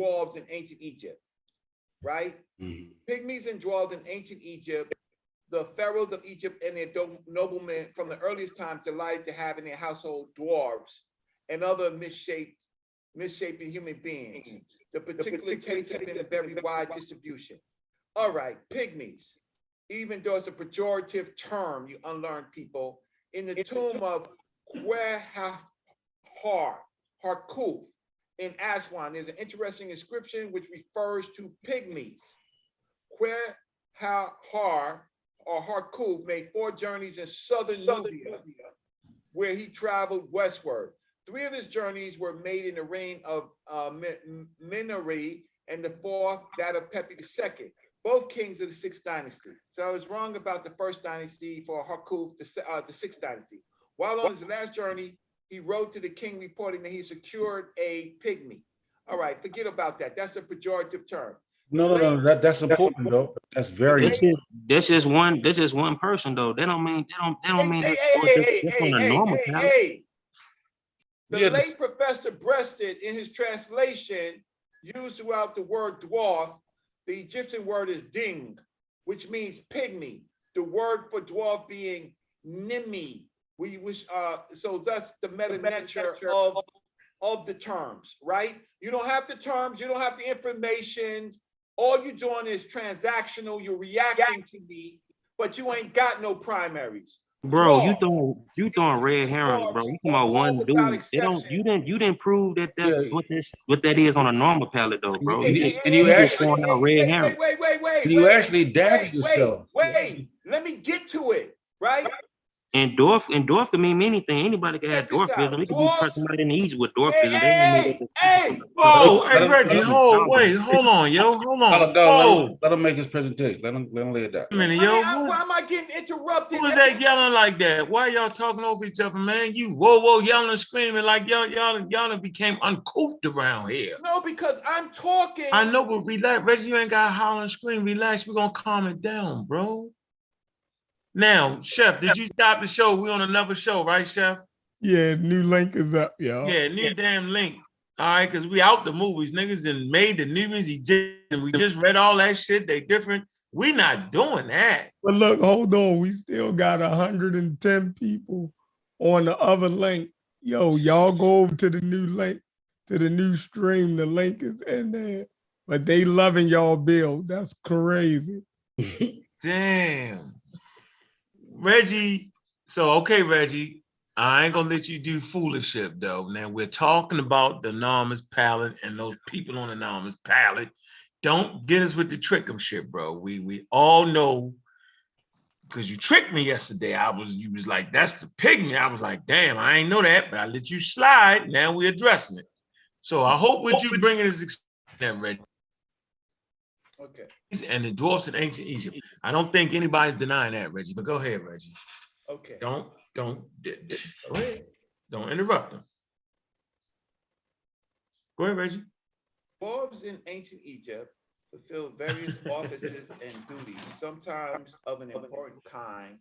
dwarves in ancient Egypt, right? Mhm. Pygmies and dwarves in ancient Egypt, the pharaohs of Egypt and their noblemen from the earliest times delighted to have in their household dwarves and other misshapen human beings. The particular case has been a very wide distribution. All right, pygmies, even though it's a pejorative term, you unlearned people, in the tomb of Harkuf in Aswan, there's an interesting inscription which refers to pygmies. Harkuf made 4 journeys in southern Nubia, where he traveled westward. 3 of his journeys were made in the reign of Minari, and the 4th, that of Pepi II, both kings of the 6th dynasty. So I was wrong about the 1st dynasty for Harkuf, the 6th dynasty. While on his last journey, he wrote to the king reporting that he secured a pygmy. All right, forget about that. That's a pejorative term. No. That's important though. That's very important. That's just one person though. They don't mean that's on a normal palette. The late Professor Breasted, in his translation, used throughout the word dwarf, the Egyptian word is ding, which means pygmy. The word for dwarf being nimi. So that's the meta nature of the terms, right? You don't have the terms, you don't have the information. All you're doing is transactional. You're reacting to me, but you ain't got no primaries. Bro, you throwing red herrings, bro. You talking about one dude. You didn't prove that that's what that is on a normal palette though, bro. You just throwing out red herrings. Wait. You actually dagger yourself. Wait. Let me get to it, right? And dwarf can mean anything. Anybody can have dwarfism. We could be somebody in Egypt with dwarfism. Oh, hey Reggie, hold on, yo, hold on. Let him make his presentation. Let him lay it down. A minute, yo. Why am I getting interrupted? Who is that yelling like that? Why y'all talking over each other, man? You whoa yelling and screaming like y'all became uncouth around here. No, because I'm talking. I know, but relax, Reggie. You ain't got to holler and scream. Relax. We're gonna calm it down, bro. Now, Chef, did you stop the show? We on another show, right, Chef? Yeah, new link is up, y'all. Yeah, new damn link. All right, because we out the movies, niggas, and made the Nubians Egyptian. We just read all that shit. They different. We not doing that. But look, hold on. We still got 110 people on the other link. Yo, y'all go over to the new link, to the new stream. The link is in there. But they loving y'all build. That's crazy. Damn. Reggie, so okay, Reggie, I ain't gonna let you do foolishship though. Now we're talking about the anonymous palette and those people on the anonymous palette. Don't get us with the trickum shit, bro. We all know, because you tricked me yesterday. You was like, that's the pygmy. I was like, damn, I ain't know that, but I let you slide. Now we're addressing it. So I hope what you bringing is experience, Reggie. Okay. And the dwarfs in ancient Egypt. I don't think anybody's denying that, Reggie. But go ahead, Reggie. Okay. Don't go ahead. Don't interrupt them. Go ahead, Reggie. Dwarves in ancient Egypt fulfilled various offices and duties, sometimes of an important kind,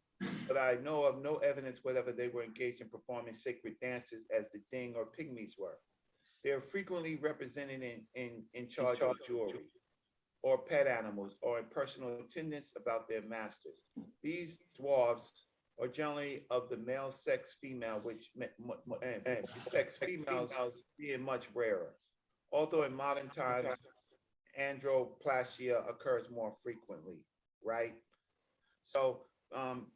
but I know of no evidence whether they were engaged in performing sacred dances as the Ding or Pygmies were. They are frequently represented in charge of jewelry, or pet animals, or in personal attendance about their masters. These dwarves are generally of the male sex female, which sex females being much rarer. Although in modern times, androplasia occurs more frequently, right? So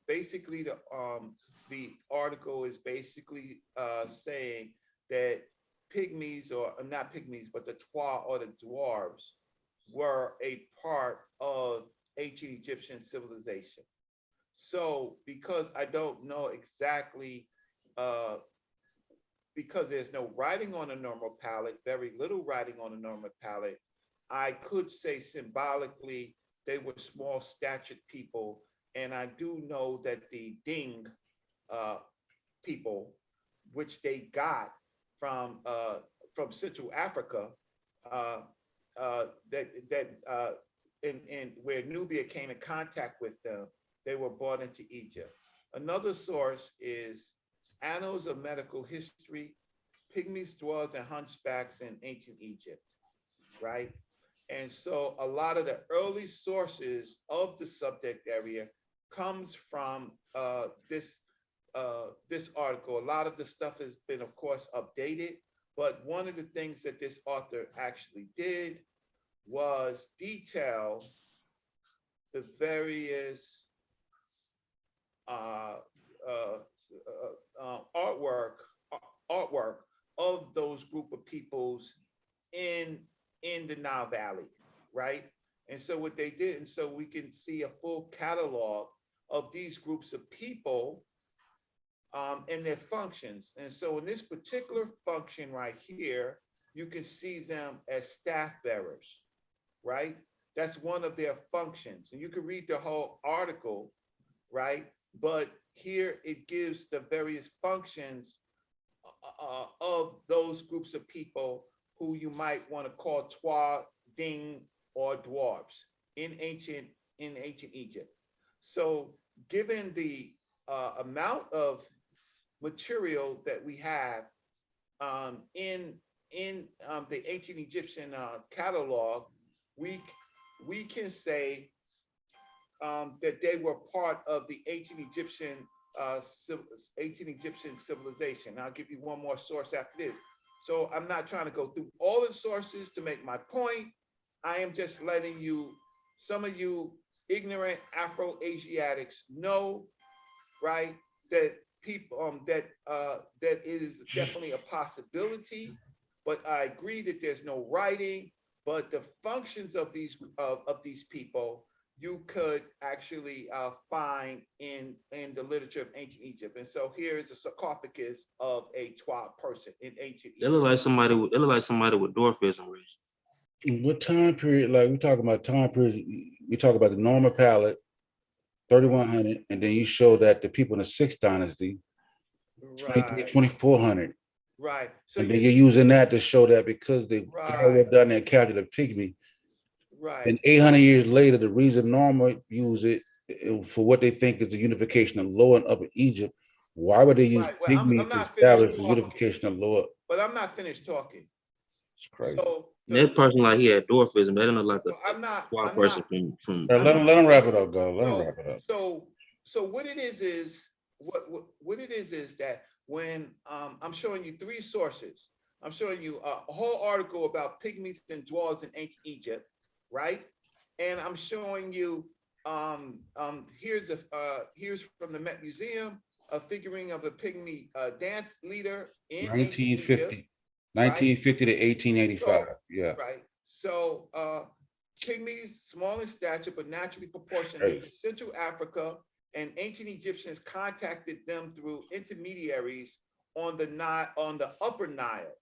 basically the article is basically saying that pygmies, or not pygmies, but the Twa or the dwarves, were a part of ancient Egyptian civilization. So because I don't know exactly, because there's no writing on a normal palette, very little writing on a normal palette, I could say symbolically they were small statured people. And I do know that the Ding people, which they got from Central Africa, where Nubia came in contact with them, they were brought into Egypt. Another source is Annals of Medical History, Pygmies, Dwarves, and Hunchbacks in Ancient Egypt. right? And so a lot of the early sources of the subject area comes from this article. A lot of the stuff has been, of course, updated, but one of the things that this author actually did was detail the various artwork of those group of peoples in the Nile Valley, right? And so what they did, and so we can see a full catalog of these groups of people and their functions. And so in this particular function right here, you can see them as staff bearers, right? That's one of their functions. And you can read the whole article, right? But here it gives the various functions of those groups of people who you might want to call Twa, Ding, or dwarves in ancient Egypt. So given the amount of material that we have in the ancient Egyptian catalog, we can say that they were part of the ancient Egyptian civilization. I'll give you one more source after this. So I'm not trying to go through all the sources to make my point. I am just letting you, some of you ignorant Afro-Asiatics know, right, that people that is definitely a possibility. But I agree that there's no writing. But the functions of these people you could actually find in the literature of ancient Egypt. And so here is a sarcophagus of a Twa person in ancient Egypt. They look like somebody with dwarfism. What time period? Like we talk about time period. We talk about the normal palette, 3100, and then you show that the people in the 6th dynasty, 2400. Right. So and then you're using that to show that because they were done their calculate Pygmy. Right. And 800 years later, the reason Norma use it for what they think is the unification of Lower and Upper Egypt, why would they use Pygmy to establish the unification of Lower? But I'm not finished talking. It's crazy. So that person like he had dwarfism. They don't look like a person from. Let him wrap it up, go. Let him wrap it up. So what it is what it is that when I'm showing you 3 sources, I'm showing you a whole article about pygmies and dwarves in ancient Egypt, right? And I'm showing you here's from the Met Museum a figuring of a pygmy dance leader in 1950, 1950 to 1885. So, yeah. Right. So pygmies, small in stature but naturally proportioned, in Central Africa, and ancient Egyptians contacted them through intermediaries on the Upper Nile.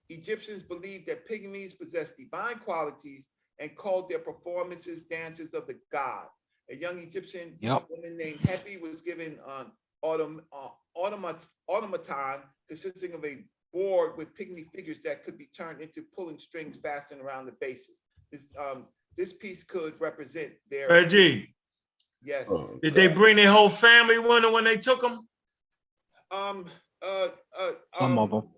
Egyptians believed that pygmies possessed divine qualities and called their performances dances of the god. A young Egyptian woman named Happy was given an automaton consisting of a board with pygmy figures that could be turned into pulling strings fastened around the bases. This piece could represent their... Reggie. Yes. Did they bring their whole family with them when they took them? Some of them.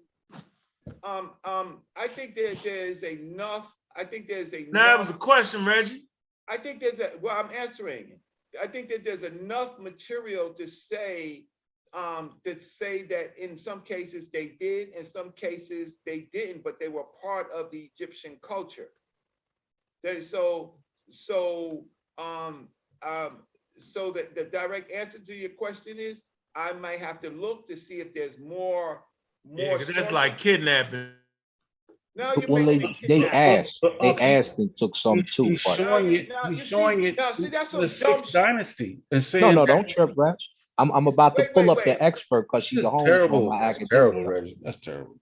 I think there's enough. Now, that was a question, Reggie. I think I'm answering. I think that there's enough material to say that in some cases they did, in some cases they didn't, but they were part of the Egyptian culture. So the direct answer to your question is I might have to look to see if there's more. Yeah, because that's like kidnapping. No, well, they asked and took some too. He's showing it. He's showing it. Now, see, that's the 6th dynasty. And saying no, don't trip, Reg. I'm about to pull up the expert because she's a home. That's terrible, Reggie. That's terrible.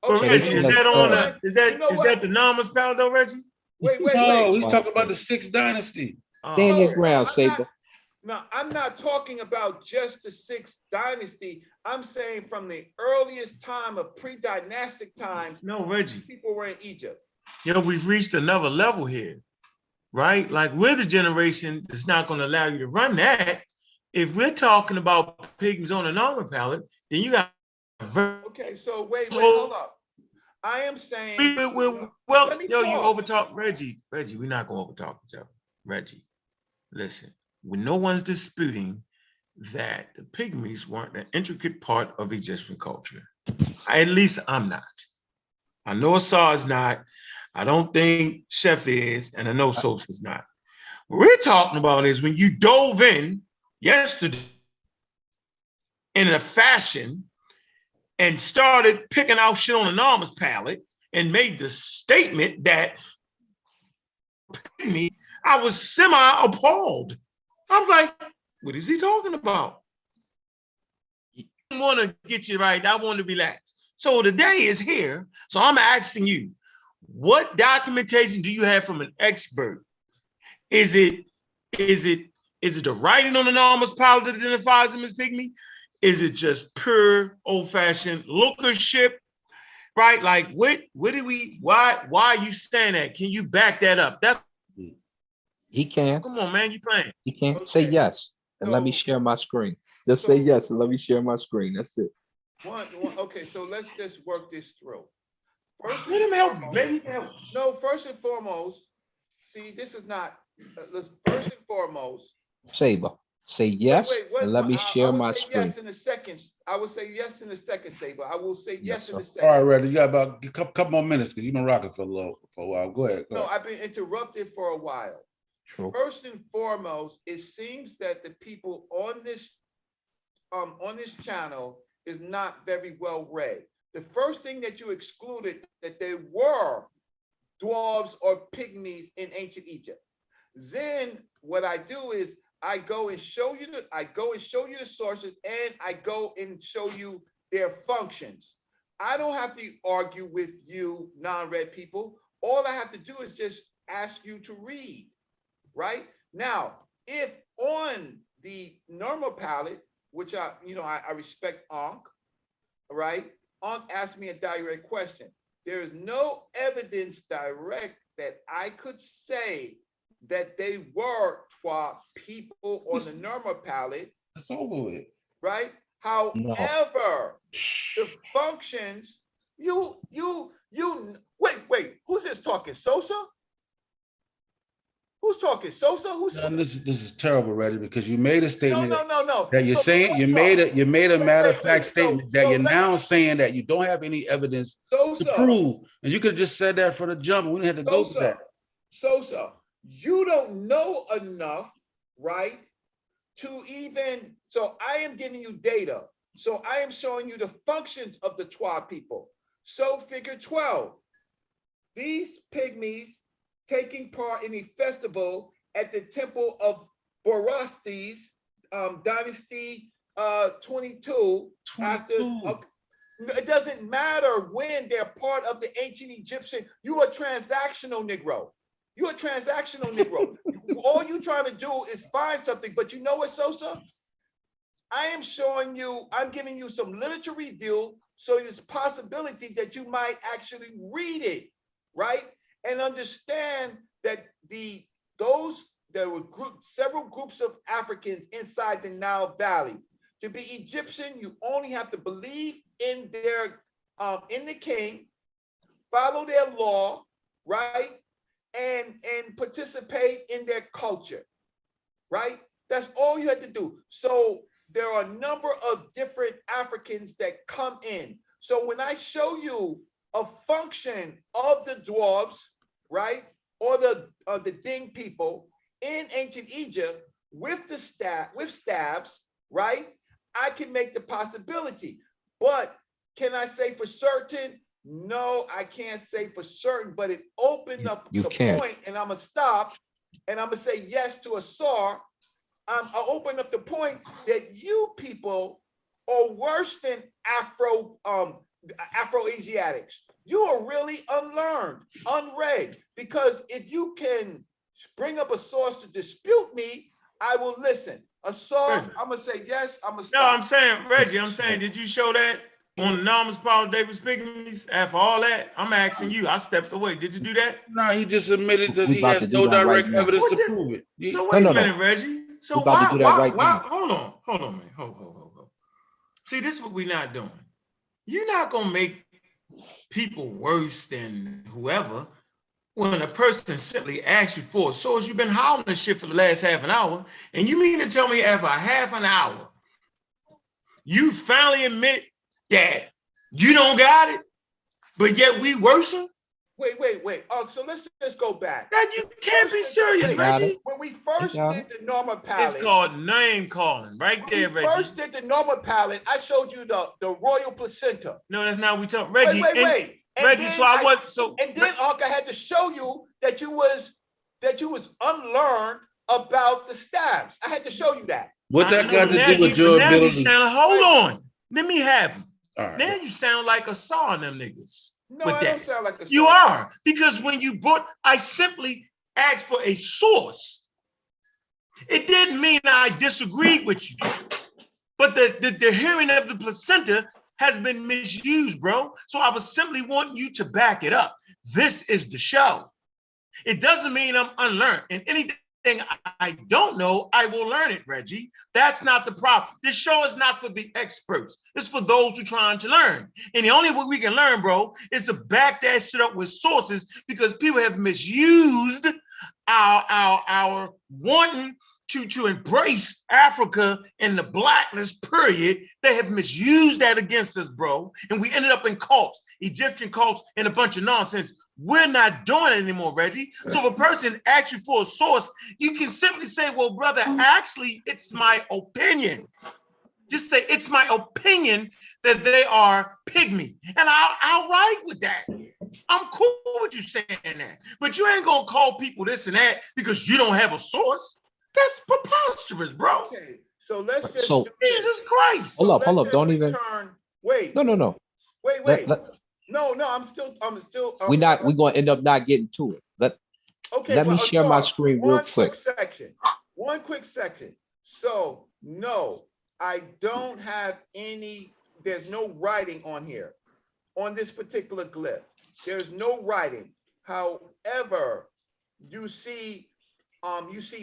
Okay, Reggie, is that on? Is that the Nama's pal though, Reggie? Wait. No, he's talking about the 6th dynasty. Stand your ground, Saber. No, I'm not talking about just the 6th dynasty. I'm saying from the earliest time of pre-dynastic times. No, Reggie. People were in Egypt. We've reached another level here, right? Like we're the generation that's not going to allow you to run that. If we're talking about pygmies on a normal palette, then you got. Okay, so wait, hold up. I am saying. Well, yo, you overtalk Reggie. Reggie, we're not gonna overtalk each other. Reggie, listen. When no one's disputing that the Pygmies weren't an intricate part of Egyptian culture. At least I'm not. I know Asar is not. I don't think Chef is, and I know Sosa's not. What we're talking about is when you dove in yesterday in a fashion and started picking out shit on Anonymous palette and made the statement that me, I was semi-appalled. I was like, what is he talking about? I want to get you right. I want to relax. So the day is here. So I'm asking you, what documentation do you have from an expert? Is it the writing on the Anonymous palette that identifies him as Pygmy? Is it just pure old-fashioned lookership? Right? Like why are you saying that? Can you back that up? That's he can. Come on, man, you playing. He can. Okay. Say yes and let me share my screen. Just say yes and let me share my screen. That's it. Okay, so let's just work this through. First and foremost, see, this is not, first and foremost. Saber, say yes and let me share my screen. Yes in a second. I will say yes in a second, Saber. I will say yes in a second. All right, Reggie, you got about a couple more minutes because you've been rocking for a while. Go ahead. No, I've been interrupted for a while. True. First and foremost, it seems that the people on this channel is not very well read. The first thing that you excluded that there were dwarves or pygmies in ancient Egypt. Then what I do is I go and show you the sources, and I go and show you their functions. I don't have to argue with you non-read people. All I have to do is just ask you to read, right? Now, if on the normal palette, which I respect Ankh, right? Ankh asked me a direct question. There is no evidence direct that I could say that they were Twa people on the normal palette. It's over with. Right? However, the functions, wait, who's this talking? Sosa? Who's talking? Sosa? Who's this is terrible, Reggie, because you made a statement. No. That you're saying you made a matter of fact statement that you're now saying that you don't have any evidence to prove. And you could have just said that for the jump. We didn't have to go to that. Sosa, you don't know enough, right? So I am giving you data. So I am showing you the functions of the Twa people. So figure 12, these pygmies taking part in a festival at the temple of Borastes, dynasty 22. It doesn't matter when they're part of the ancient Egyptian. You're a transactional Negro. You're a transactional Negro. All you're trying to do is find something, but you know what, Sosa? I am showing you, I'm giving you some literature review, so there's a possibility that you might actually read it, right? And understand that there were several groups of Africans inside the Nile Valley. To be Egyptian, you only have to believe in in the king, follow their law, right? And participate in their culture, right? That's all you have to do. So there are a number of different Africans that come in. So when I show you a function of the dwarves, right, or the Ding people in ancient Egypt with stabs, right, I can make the possibility. But can I say for certain? No, I can't say for certain, but it opened up the point, and I'm gonna stop, and I'm gonna say yes to Asar. I'll open up the point that you people are worse than Afro-Asiatics. You are really unlearned, unread, because if you can bring up a source to dispute me, I will listen. Asar, I'm gonna say yes, I'm gonna stop. No, I'm saying, Reggie, did you show that on Anonymous Paul Davis Pygmies? After all that, I'm asking you. I stepped away. Did you do that? No, he just admitted that he has no direct evidence to prove it. So wait a minute, Reggie. So why? Hold on, man. Hold. See, this is what we're not doing. You're not gonna make people worse than whoever, when a person simply asks you for a source, you've been hollering this shit for the last half an hour, and you mean to tell me after half an hour, you finally admit that you don't got it, but yet we worsen? Wait. So let's just go back. That you can't be serious, Reggie. When we first did the normal palette, it's called name calling, right there, Reggie. First did the normal palette, I showed you the royal placenta. No, that's not what we talking. Reggie, wait. And Reggie, so I was so. And then I had to show you that you was unlearned about the stabs. I had to show you that. What that got to do with your ability? Hold on, let me have him. Right. Now you sound like a saw on them niggas. No, I don't sound like a saw. You are, because when you brought, I simply asked for a source. It didn't mean I disagreed with you, but the hearing of the placenta has been misused, bro. So I was simply wanting you to back it up. This is the show. It doesn't mean I'm unlearned. And anything I don't know, I will learn it, Reggie. That's not the problem. This show is not for the experts. It's for those who are trying to learn. And the only way we can learn, bro, is to back that shit up with sources, because people have misused our wanting to embrace Africa and the blackness period. They have misused that against us, bro. And we ended up in cults, Egyptian cults, and a bunch of nonsense. We're not doing it anymore, Reggie. So if a person asks you for a source, you can simply say, well, brother, actually, it's my opinion. Just say, it's my opinion that they are pygmy. And I'll ride with that. I'm cool with you saying that. But you ain't gonna call people this and that because you don't have a source. That's preposterous, bro. Okay, so let's just Jesus Christ. Hold up. Don't even. Wait. No. Wait. No, I'm still. We're gonna end up not getting to it. Let me share my screen real quick. One quick section. So no, I don't have any. There's no writing on here, on this particular glyph. There's no writing. However, you see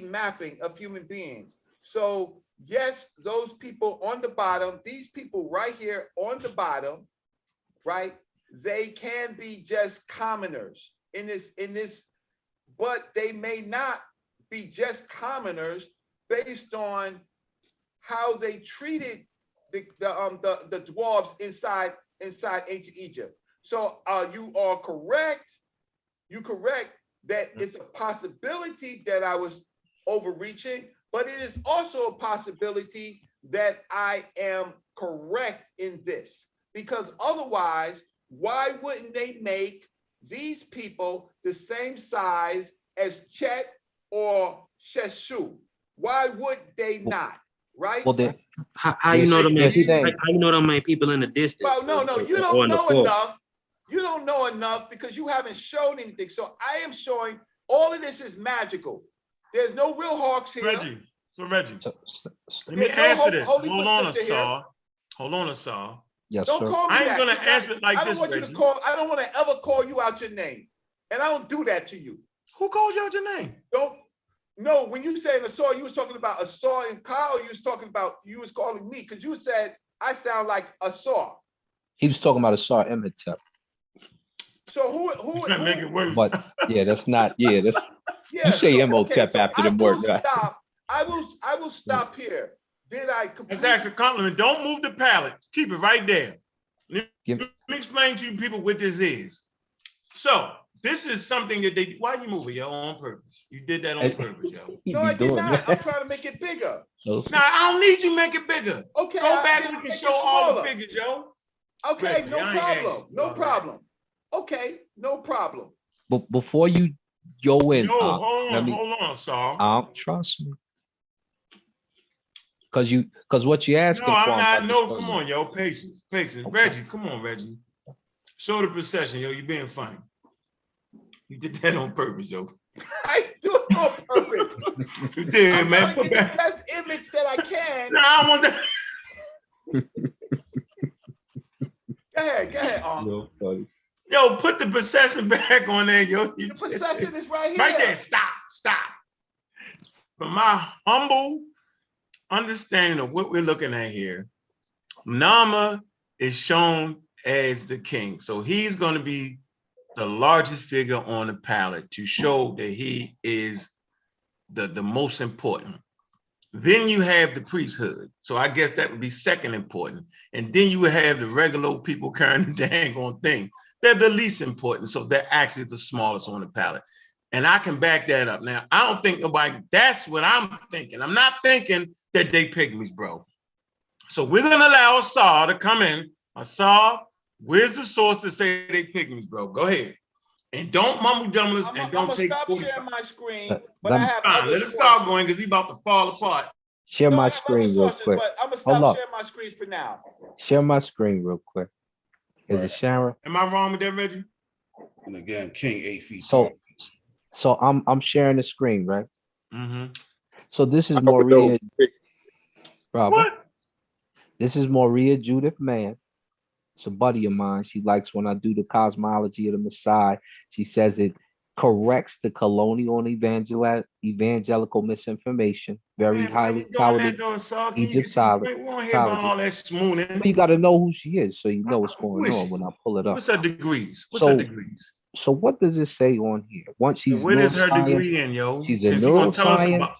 mapping of human beings. So yes, those people on the bottom, these people right here on the bottom, right? They can be just commoners in this, but they may not be just commoners based on how they treated the dwarves inside ancient Egypt. So you are correct. You're correct that it's a possibility that I was overreaching, but it is also a possibility that I am correct in this, because otherwise, why wouldn't they make these people the same size as Chet or Sheshu? Why would they not? Right? Well, then, how you know them? How you know them many people in the distance? Well, no, you don't know enough. You don't know enough because you haven't shown anything. So I am showing all of this is magical. There's no real hawks here. Reggie, let me answer this. Hold on, Asar. Yes, don't sir. call me I ain't gonna answer it like this. I don't want you to call. I don't want to ever call you out your name, and I don't do that to you. Who called you out your name? No. When you said Asar, you was talking about Asar and Kyle. You was calling me because you said I sound like Asar. He was talking about Asar Emetep. So who make it worse? But yeah, that's not. Yeah, that's. You say Emotep after the word. I will stop here. Did I complete? That's actually a compliment. Don't move the palette. Keep it right there. Let me explain to you people what this is. So this is something that they. Why you moving, yo? On purpose. You did that on purpose, yo. No, I did not. I'm trying to make it bigger. No, I don't need you to make it bigger. Okay. Go back and we can show all the figures, yo. Okay, no problem. No problem. Okay, no problem. But before you go in, hold on, Saul. Trust me. Because what you asking for. Come on, yo. Patience. Reggie, come on, Reggie. Show the procession, yo. You being funny. You did that on purpose, yo. I do it on purpose. You did, man. Put back the best image that I can. No, I want that. Go ahead. Yo, put the procession back on there, yo. The procession is right here. Right there. Stop. From my humble understanding of what we're looking at here, Nama is shown as the king. So he's going to be the largest figure on the palette to show that he is the most important. Then you have the priesthood. So I guess that would be second important. And then you would have the regular people carrying the dang on thing. They're the least important. So they're actually the smallest on the palette. And I can back that up. Now, I don't think nobody, that's what I'm thinking. I'm not thinking that they Pygmies, bro. So we're going to allow Asar to come in. Asar, where's the source to say they Pygmies, bro? Go ahead. And don't mumble jumble us and don't take. I'm gonna stop sharing my screen, but I have other let sources. Asar going because he's about to fall apart. Share my screen real quick. But I'm gonna stop sharing my screen for now. Share my screen real quick. Is it sharing? Am I wrong with that, Reggie? And again, King 8 feet tall. So I'm sharing the screen, right? Mm-hmm. So this is Maria. What? This is Maria Judith Mann. It's a buddy of mine. She likes when I do the cosmology of the Messiah. She says it corrects the colonial and evangelical misinformation. Very highly touted. Egypt solid. We won't hear about all that smoothing. You got to know who she is, so you know what's going on when I pull it up. What's her degrees? What's her degrees? So what does it say on here? Once she's where is her degree in, yo? She's a neuroscientist.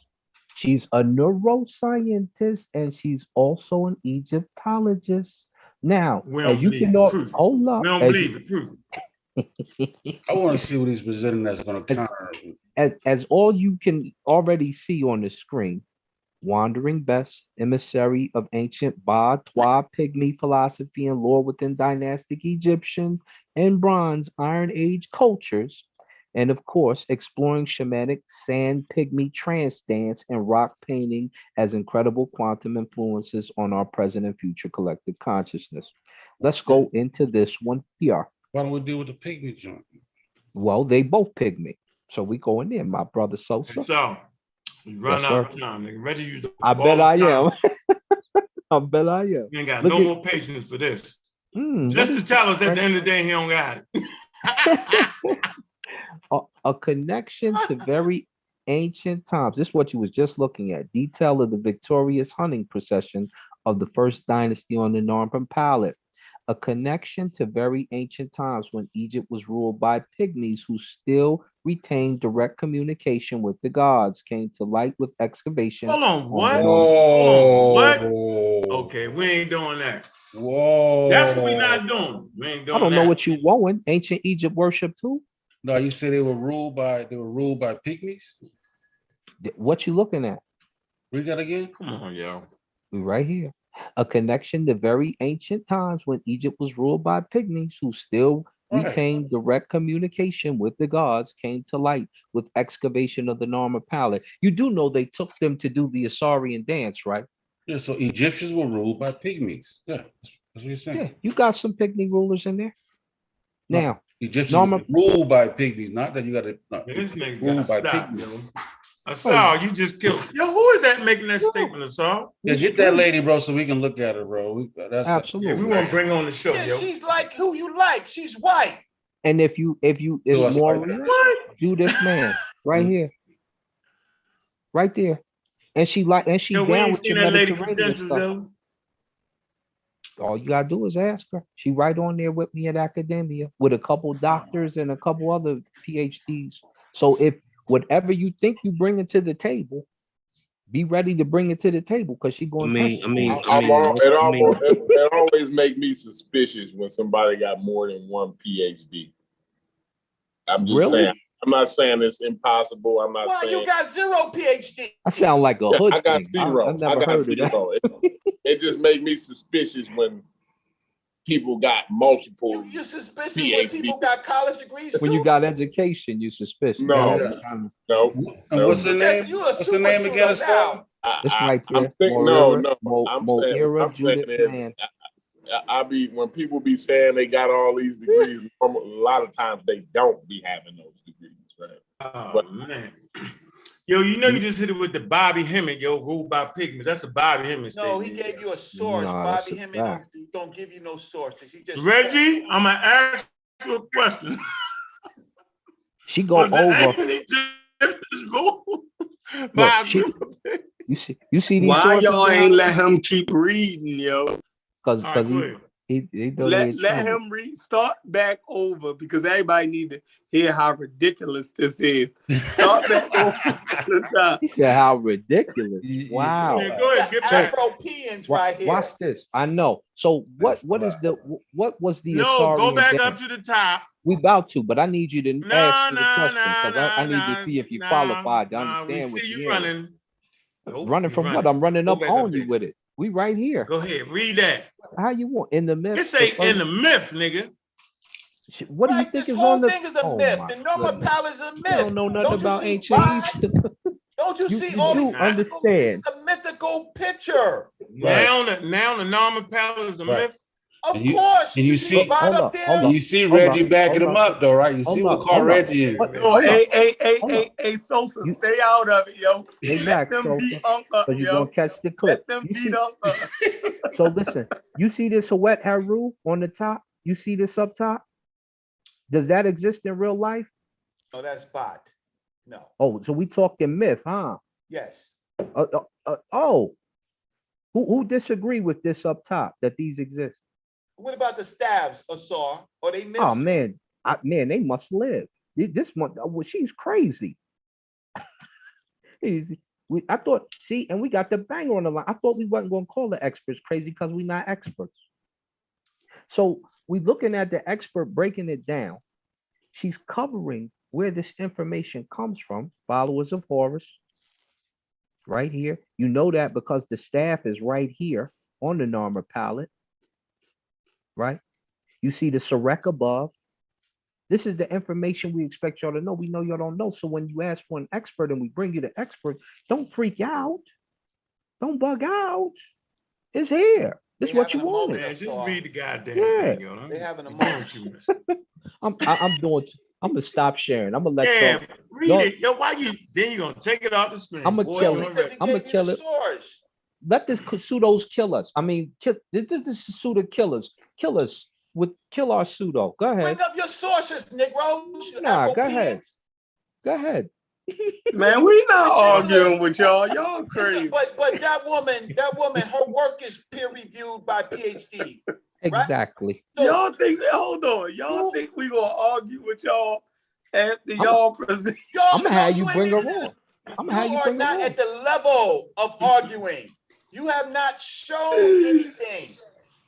She's a neuroscientist, and she's also an Egyptologist. Now, as you can know, hold up. We don't believe it. Prove it. I want to see what he's presenting that's going to counter. As all you can already see on the screen, wandering best, emissary of ancient Ba-Twa Pygmy philosophy and lore within dynastic Egyptian and Bronze Iron Age cultures, and of course, exploring shamanic sand pygmy trance dance and rock painting as incredible quantum influences on our present and future collective consciousness. Let's go into this one here. Why don't we deal with the pygmy joint? Well, they both pygmy. So we go in there, my brother Sosa. So, we run out of time. Nigga. Ready to use the I bet I am. I bet I am. You ain't got no more patience for this. Just to tell us at the end of the day he don't got it. A connection to very ancient times. This is what you was just looking at. Detail of the victorious hunting procession of the first dynasty on the Northern Palette. A connection to very ancient times when Egypt was ruled by Pygmies who still retained direct communication with the gods, came to light with excavation. Hold on, what? Hold on, what? Okay, we ain't doing that. Whoa. That's what we're not doing. We ain't doing I don't know what you want. Ancient Egypt worship too? No, you say they were ruled by Pygmies? What you looking at? Read that again. Come on, yo. We right here. A connection to very ancient times when Egypt was ruled by Pygmies who still retained direct communication with the gods came to light with excavation of the Norma Palette. You do know they took them to do the Asarian dance, right? Yeah, so Egyptians were ruled by Pygmies. Yeah, that's what you're saying. Yeah, you got some Pygmy rulers in there. No, now, Egyptians were ruled by Pygmies, not that you got to this nigga ruled by stop, Pygmies. Yo. Asar, you just killed. Yo, who is that making that statement, Asar? Yeah, get that lady, bro, so we can look at her, bro. That's absolutely. Yeah, we want to bring on the show, yo. She's like who you like. She's white. And if you is more Judith Man right here, right there, and she down with your Mediterranean stuff. All you gotta do is ask her. She right on there with me at academia with a couple doctors and a couple other PhDs. So if whatever you think you bring it to the table, be ready to bring it to the table because she going. It always make me suspicious when somebody got more than one PhD. I'm just saying. I'm not saying it's impossible. I'm not saying you got 0 PhD. I sound like a hood. I got 0. I never heard of that. It just make me suspicious when people got multiple. You're suspicious when people got college degrees. When you got education, you're suspicious. No. And what's the name? What's the name again? It's right there. I'm saying I be when people be saying they got all these degrees, a lot of times they don't be having those degrees, right? Oh man. Yo, you know you just hit it with the Bobby Hemmett, yo, ruled by Pygmies. That's a Bobby Hemmett statement. No, he gave you a source. Bobby Hemmett don't give you no sources. He just Reggie, I'm gonna ask you a question. She go over. You see these why y'all ain't let him keep reading, yo? Because He Let donated let 20. him start back over because everybody need to hear how ridiculous this is. Start back over to the top. He said, "How ridiculous! Wow." Yeah, go ahead, get back. Afropeans right here. Watch this. I know. So what was the No, go Atarian back dance? up to the top. We about to, but I need you to ask me the question because I need to see if you qualified to We understand what see you're you hearing. running. Nope, Running you from what? I'm running Go up back on there. you with it. We right here. Go ahead, read that. How you want in the myth? It say in the myth, nigga. What do you Right, think this is whole on the? thing is a Oh myth. my The normal goodness. palace is a myth. You don't know nothing you about see ancient why? Egypt. Don't you see You all do these understand. It's a mythical picture. Now the normal palace is a Right. myth. Of And you- course. and you see- right Hold up up, there. hold And up. you see Hold Reggie up, backing hold him up. up though, right? You see Hold what up, car hold up. Reggie is. What- No, hold up, hold up. hey, Sosa, You- stay out of it, yo. Stay Let back, them beat Sosa, Unc up, because you're yo. gonna catch the clip. Let them You beat see, Unc up. so listen, you see this wet Haru on the top? You see this up top? Does that exist in real life? No, that's bot. No. Oh, so we talking myth, huh? Yes. Oh, who disagree with this up top that these exist? What about the stabs or saw? Or they myths? Oh man, they must live. This one, well, she's crazy. I thought, see, and we got the banger on the line. I thought we wasn't going to call the experts crazy because we're not experts. So we looking at the expert breaking it down. She's covering where this information comes from. Followers of Horus, right here. You know that because the staff is right here on the Narmer palette, right? You see the Sarek above. This is the information we expect y'all to know. We know y'all don't know. So when you ask for an expert and we bring you the expert, don't freak out. Don't bug out. It's here. This is what you wanted. Man, just read the goddamn Yeah. thing, yo. They having a Doing moment. too much. I'm gonna stop sharing. I'm gonna let Damn, y'all. read No. it. Yo, why you then you gonna take it off the screen? I'ma Boy, kill you it. ain't Because ready. he I'ma gave you kill the it. source. Let this pseudos kill us. I mean, this is pseudo killers. Kill us kill our pseudo. Go ahead. Bring up your sources, Negroes. You Nah, go Afropeans. ahead. Go ahead. Man, we not arguing with y'all. Y'all crazy. Listen, but that woman, her work is peer reviewed by PhD. Exactly. So, Y'all think, hold on. Y'all think we gonna argue with y'all after y'all present? I'm gonna have you ain't bring her even- on. I'm gonna have You you are bring her not on. at the level of arguing. You have not shown anything.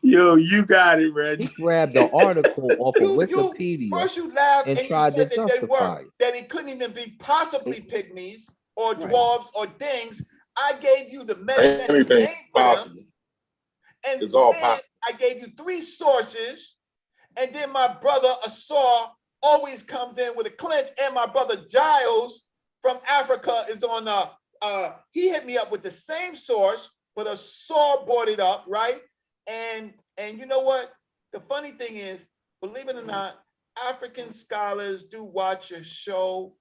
Yo, you got it, He Reggie. grabbed the article off of You Wikipedia first you laughed and and you tried said to that they justify were it. that it couldn't even be possibly pygmies or Right. dwarves or things. I gave you the Anything metaphoric name for them, possible. and It's all then possible. I gave you 3 sources, and then my brother Asar always comes in with a clinch, and my brother Giles from Africa is on he hit me up with the same source, but Asar brought it up, right? And you know what? The funny thing is, believe it or not, African scholars do watch your show,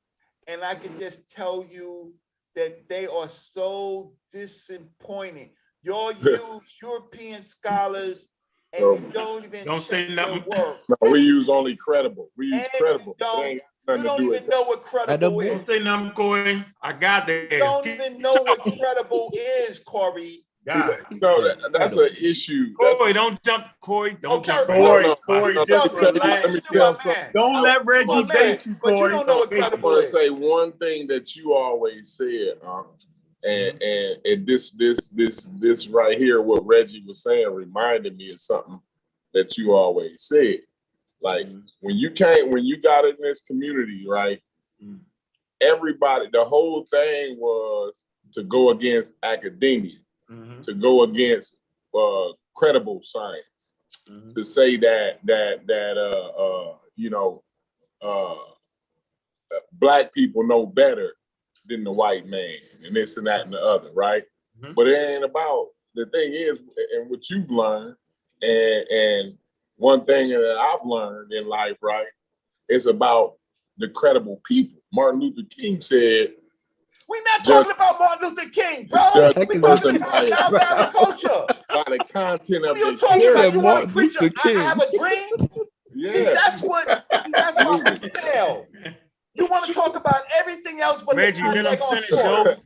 and I can just tell you that they are so disappointed. Y'all use European scholars and you don't even Don't say check their nothing. work. No, we use only credible. We use And credible. you It don't, ain't got you nothing to don't do even with know what credible Credible? Don't is. say nothing, Corey. I got that. You don't even know what credible is, Corey. God. No, that's an issue. Corey, don't jump. Corey, don't jump. Corey, No, just let relax. me tell something. Don't let Reggie bait you, But you Corey. don't know what I credible want to is. say one thing that you always said, and this right here, what Reggie was saying, reminded me of something that you always said. Like when you got in this community, right? Everybody, the whole thing was to go against academia, to go against credible science, to say that black people know better than the white man, and this and that and the other, right? But it ain't about, the thing is, and what you've learned, and one thing that I've learned in life, right, is about the credible people. Martin Luther King said, we're not talking about Martin Luther King, bro. We're talking about Alabama culture. By the content What of are you the talking about? character. You want to preach I have a dream? Yeah. See, that's what we fail. You want to talk about everything else but Reggie, the let him on finish, source.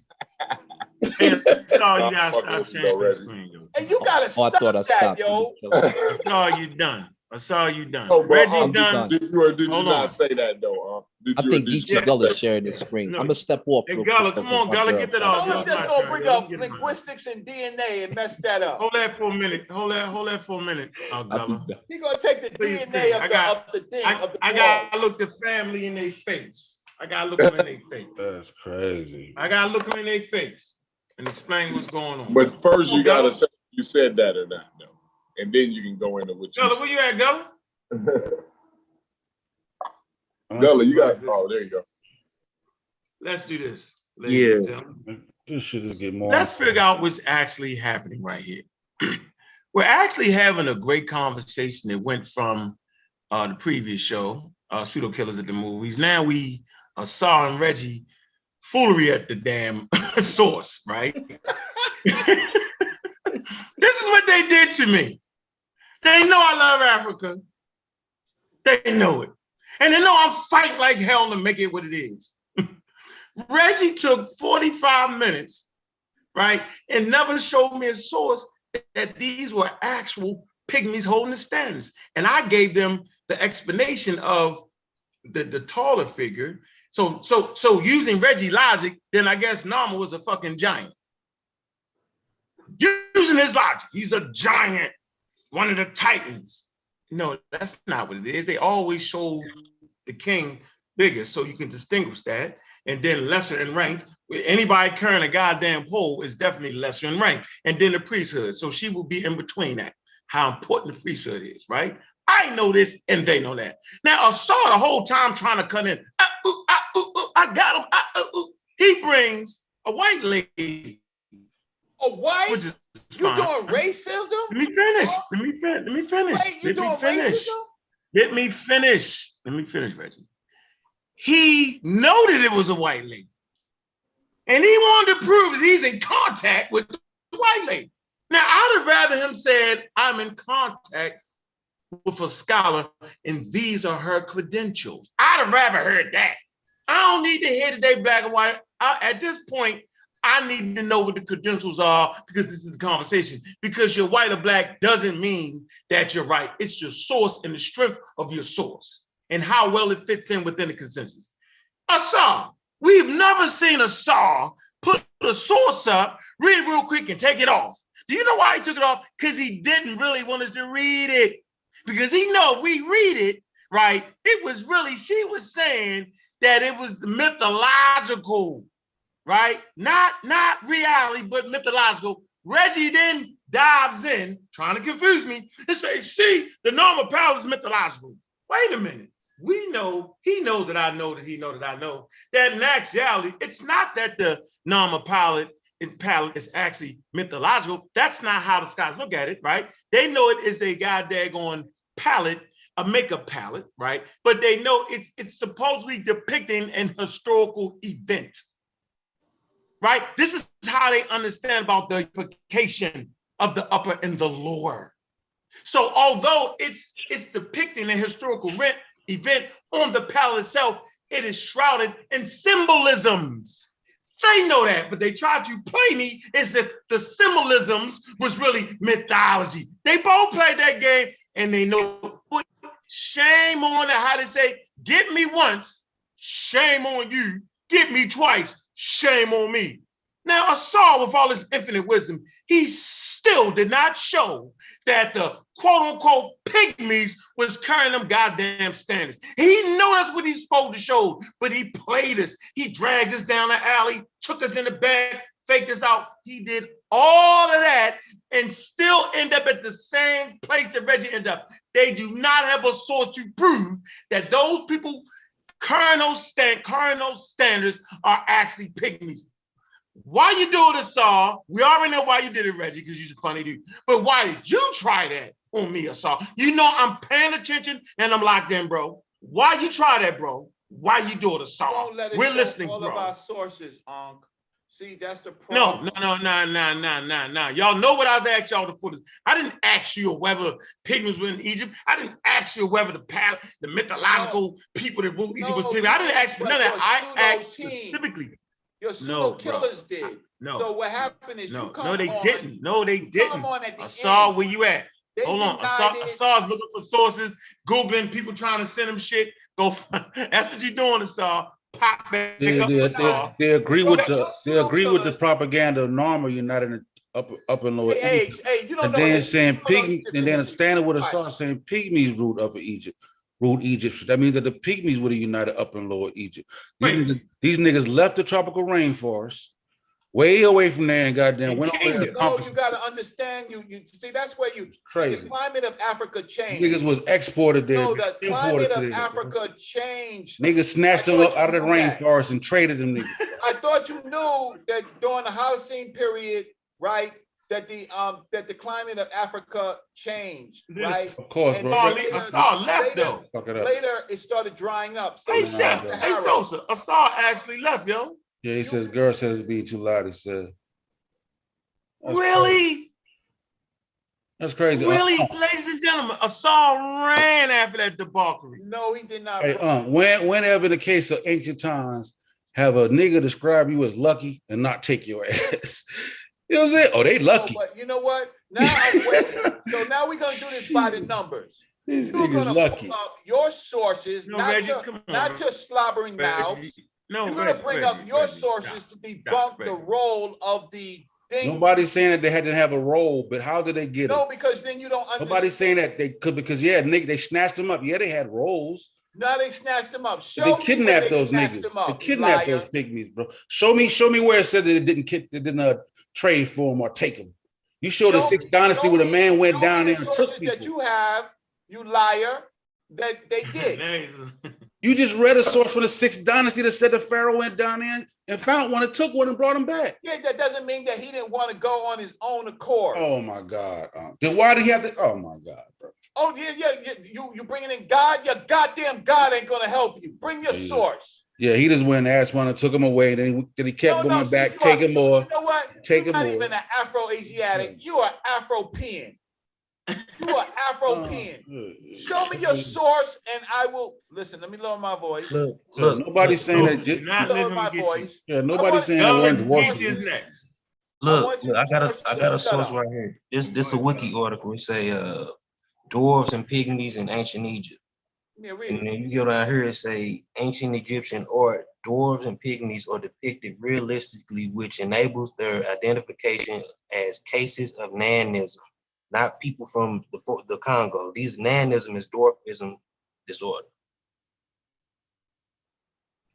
yo. That's all you gotta stop sharing the screen, yo. And you gotta Oh, I stop thought I that, stopped yo. you. I saw you done. I saw you done. Oh, but, Reggie done. done. Did you or did you Hold not on. say that though? I think Geechee Gullah sharing the screen. No. I'm gonna step off. Hey, real Gullah, quick come on, because my Gullah, girl get that trying off. to Gullah It's just my gonna turn, bring yo. up Get it on. linguistics and DNA and mess that up. Hold that for a minute. Hold that for a minute, I'll be Gullah. back. He gonna take the Please, DNA please. of I the got- thing of the I gotta look the family in their face. I gotta look them in their face. That's crazy. I gotta look them in their face and explain what's going on. But first, you Gullah. gotta say if you said that or not, though, and then you can go into what you. Gullah, where you at, Gullah? Gullah, you got. Oh, there you go. Let's do this. ladies and gentlemen. This shit is getting more. Let's figure out what's actually happening right here. We're actually having a great conversation that went from the previous show, Pseudo Killers at the Movies. Now we saw and Reggie foolery at the damn source, right? This is what they did to me. They know I love Africa. They know it. And they know I'm fighting like hell to make it what it is. Reggie took 45 minutes, right, and never showed me a source that these were actual pygmies holding the standards. And I gave them the explanation of the taller figure. So using Reggie logic, then I guess Nama was a fucking giant. Using his logic, he's a giant, one of the titans. No, that's not what it is. They always show the king bigger so you can distinguish that. And then lesser in rank. Anybody carrying a goddamn pole is definitely lesser in rank. And then the priesthood. So she will be in between that. How important the priesthood is, right? I know this and they know that. Now, I saw the whole time trying to cut in. I got him. He brings a white lady. A white? Which is you fine. doing racism? Let me finish. Let me finish. Wait, you doing racism? Let me finish, Reggie. He noted it was a white lady. And he wanted to prove that he's in contact with the white lady. Now, I'd have rather him said, I'm in contact with a scholar and these are her credentials. I'd have rather heard that. I don't need to hear today black and white. At this point, I need to know what the credentials are because this is the conversation. Because you're white or black doesn't mean that you're right. It's your source and the strength of your source and how well it fits in within the consensus. A saw. We've never seen a saw put the source up, read it real quick and take it off. Do you know why he took it off? Because he didn't really want us to read it. Because he know if we read it, right, it was really, she was saying that it was mythological, right? Not reality, but mythological. Reggie then dives in, trying to confuse me, and say, see, the normal power is mythological. Wait a minute. We know, he knows that I know that he knows that I know that in actuality, it's not that the normal palette is actually mythological. That's not how the Scots look at it, right? They know it is a goddamn palette, a makeup palette, right? But they know it's supposedly depicting an historical event, right? This is how they understand about the unification of the upper and the lower. So although it's depicting a historical event on the palette itself, it is shrouded in symbolisms. They know that, but they try to play me as if the symbolisms was really mythology. They both played that game and they know. Shame on it, how they say, get me once, shame on you, get me twice, shame on me. Now, Saul, with all his infinite wisdom, he still did not show that the quote-unquote pygmies was carrying them goddamn standards. He knew that's what he's supposed to show, but he played us. He dragged us down the alley, took us in the back, faked us out. He did all of that and still end up at the same place that Reggie ended up. They do not have a source to prove that those people carrying those standards are actually pygmies. Why you do it, Asar? We already know why you did it, Reggie, because you're a funny dude. But why did you try that on me, Asar? You know I'm paying attention and I'm locked in, bro. Why you try that, bro? Why you do it, Asar? We're listening, all bro. All of our sources, Unc. See, that's the problem. No. Y'all know what I was asking y'all to put. I didn't ask you whether pygmies were in Egypt. I didn't ask you whether the mythological people that ruled Egypt was pygmies. I didn't ask for none of that. I asked specifically. Your pseudo killers did. No. So what happened is you come on. Didn't. No, they didn't. Come on at the Assad, end. where you at? Hold on. Assad's looking for sources, Googling people trying to send him shit. Go. That's what you're doing, Assad. Pop back up, Assad. They agree with the propaganda of normal. You're not in the upper and lower Egypt. Hey, you don't and know. Then saying Pygmies, and then standing with Assad saying Pygmies ruled upper Egypt. Ruled Egypt. That means that the Pygmies would have united upper and lower Egypt. These niggas left the tropical rainforest, way away from there, and goddamn went over there. No, you gotta understand. You see, that's where you crazy. The climate of Africa changed. Niggas was exported there. No, the climate of Africa changed. Niggas snatched them up out of the rainforest and traded them niggas. I thought you knew that during the Holocene period, right? That the climate of Africa changed, right? Of course, and bro. Assad left though. Later, it started drying up. So hey, Sosa, Assad actually left, yo. Yeah, he says, girl says it's being too loud. He said. Really? Crazy. That's crazy. Really, ladies and gentlemen, Assad ran after that debauchery. No, he did not. Hey, whenever in the case of ancient times, have a nigga describe you as lucky and not take your ass. You know what I'm saying? Oh, they lucky. But you know what? Now I'm waiting. So now we're gonna do this by the numbers. These You're niggas gonna lucky. pull up your sources, not your slobbering mouths. No, you're gonna bring up your sources to debunk the role of the thing. Nobody's saying that they had to have a role, but how did they get it? No, because then you don't understand. Nobody's saying that they could, because nigga, they snatched them up. Yeah, they had roles. No, they snatched them up. They kidnapped those niggas. They kidnapped those pygmies, bro. Show me where it said that it didn't trade for them or take them. You show the Sixth Dynasty where the man went down there and took people. That you have, you liar, that they did. You just read a source from the Sixth Dynasty that said the Pharaoh went down there and found one and took one and brought him back. Yeah, that doesn't mean that he didn't want to go on his own accord. Oh my God. Then why did he have to? Oh my God, bro. Oh yeah. You bringing in God? Your goddamn God ain't gonna help you. Bring your source. Yeah, he just went and asked one and took him away. Then he kept going back, taking more. You know what? You're not even an Afro-Asiatic. You are Afro-Pean. You are Afro-Pean. Show me your source, and I will listen. Let me lower my voice. Look, nobody's saying that. Lower my voice. Yeah, nobody's saying that one dwarf is next. Look, I got a source right here. This a wiki article. It say dwarves and pygmies in ancient Egypt. Yeah, read and then you go down here and say ancient Egyptian art, dwarves and pygmies are depicted realistically, which enables their identification as cases of nanism, not people from the Congo. These nanism is dwarfism disorder.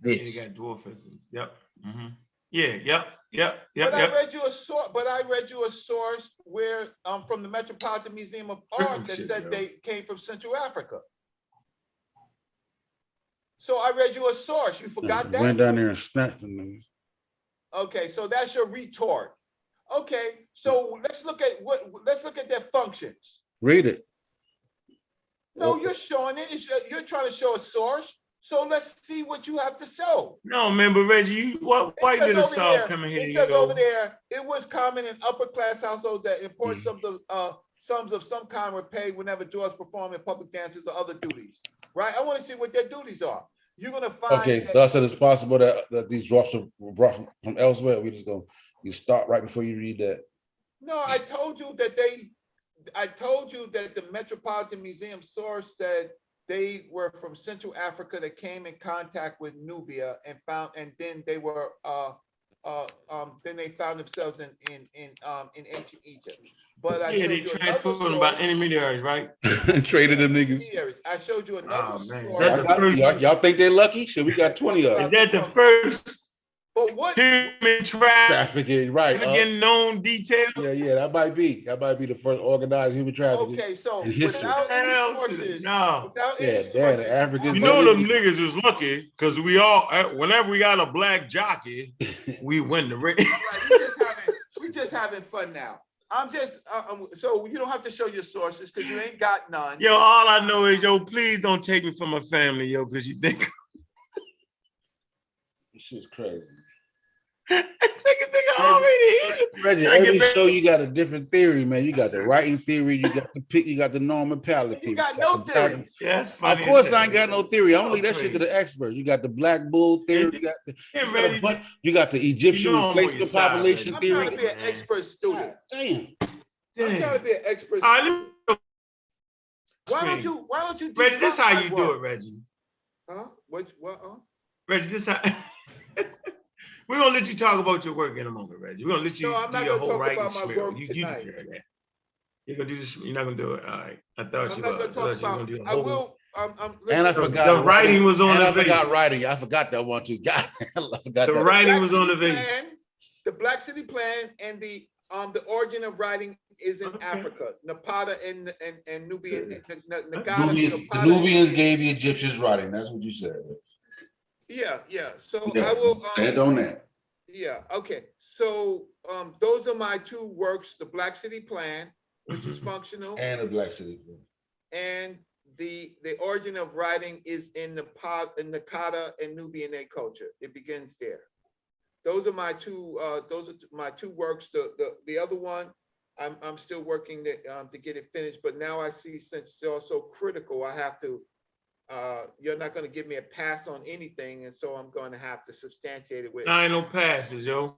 This. Yeah, you got dwarfism. Yep. Mm-hmm. Yeah. Yep. But I read you a source where from the Metropolitan Museum of Art that said they came from Central Africa. So I read you a source. You forgot that? Went down there and snatched them. Okay, so that's your retort. Okay, so let's look at their functions. Read it. No, you're showing it. You're trying to show a source. So let's see what you have to show. No, man, but Reggie, why you didn't stop coming here? It says over there, it was common in upper class households that important sums of some kind were paid whenever dwarves performed in public dances or other duties. Right? I want to see what their duties are. You're gonna find. Okay, thus it is possible that these dwarfs were brought from elsewhere. You start right before you read that. No, I told you that the Metropolitan Museum source said they were from Central Africa that came in contact with Nubia and then they were then they found themselves in ancient Egypt. But I they transferred them by intermediaries, right? Traded them niggas. I showed you another source. Y'all think they're lucky? Shit, we got 20 of them. Is that the first? But what human trafficking, right? Again, known detail. Yeah, that might be the first organized human trafficking. Okay, so in history. Without any sources, the Africans. You know them niggas is lucky because we all, whenever we got a black jockey, we win the race. We just having fun now. I'm just so you don't have to show your sources because you ain't got none. Yo, all I know is please don't take me from my family, because you think this shit's crazy. Think Reggie, Gotta get every back- show you got a different theory, man. You got the writing theory, you got the pick, you got the Norman Pallet You theory. got you no the black- theories. Yeah, that's funny. Of course, as I ain't hell. got no theory. I only Y'all that shit to crazy. the experts. You got the black bull theory. You got the, Yeah, you got, Reggie, you got the Egyptian you know I'm on your replacement side, population Reggie. I'm trying to theory. be an expert student. Damn. I'm trying to be an expert All right, student. Why don't you Reggie, this debunk how my you do work? it, Reggie. Huh? What? Reggie, this how we're gonna let you talk about your work in a moment, Reggie. We're gonna let you No, I'm do not your gonna whole talk writing about my spiel. work You tonight. can do that. You're gonna do this. You're not gonna do it. All right. I thought I'm you not was. gonna talk Unless you're about. gonna do a I whole. will. And I listen, forgot the writing was on and the I forgot vase. writing. I forgot that one too. God, I forgot The that. writing Black was on the City vase. Plan, the Black City Plan, and the origin of writing is in Okay. Africa, Napata and Nubia, The Nubians gave the Egyptians writing. That's what you said. Yeah. So Yeah, I will. stand on that. Yeah. Okay. So those are my two works: the Black City Plan, which is functional, And the Black City. and the origin of writing is in Nakata and Nubian culture. It begins there. Those are my two. Those are my two works. The other one, I'm still working to get it finished. But now I see, since you're so critical, I have to. You're not going to give me a pass on anything, and so I'm going to have to substantiate it with. I ain't no passes, yo.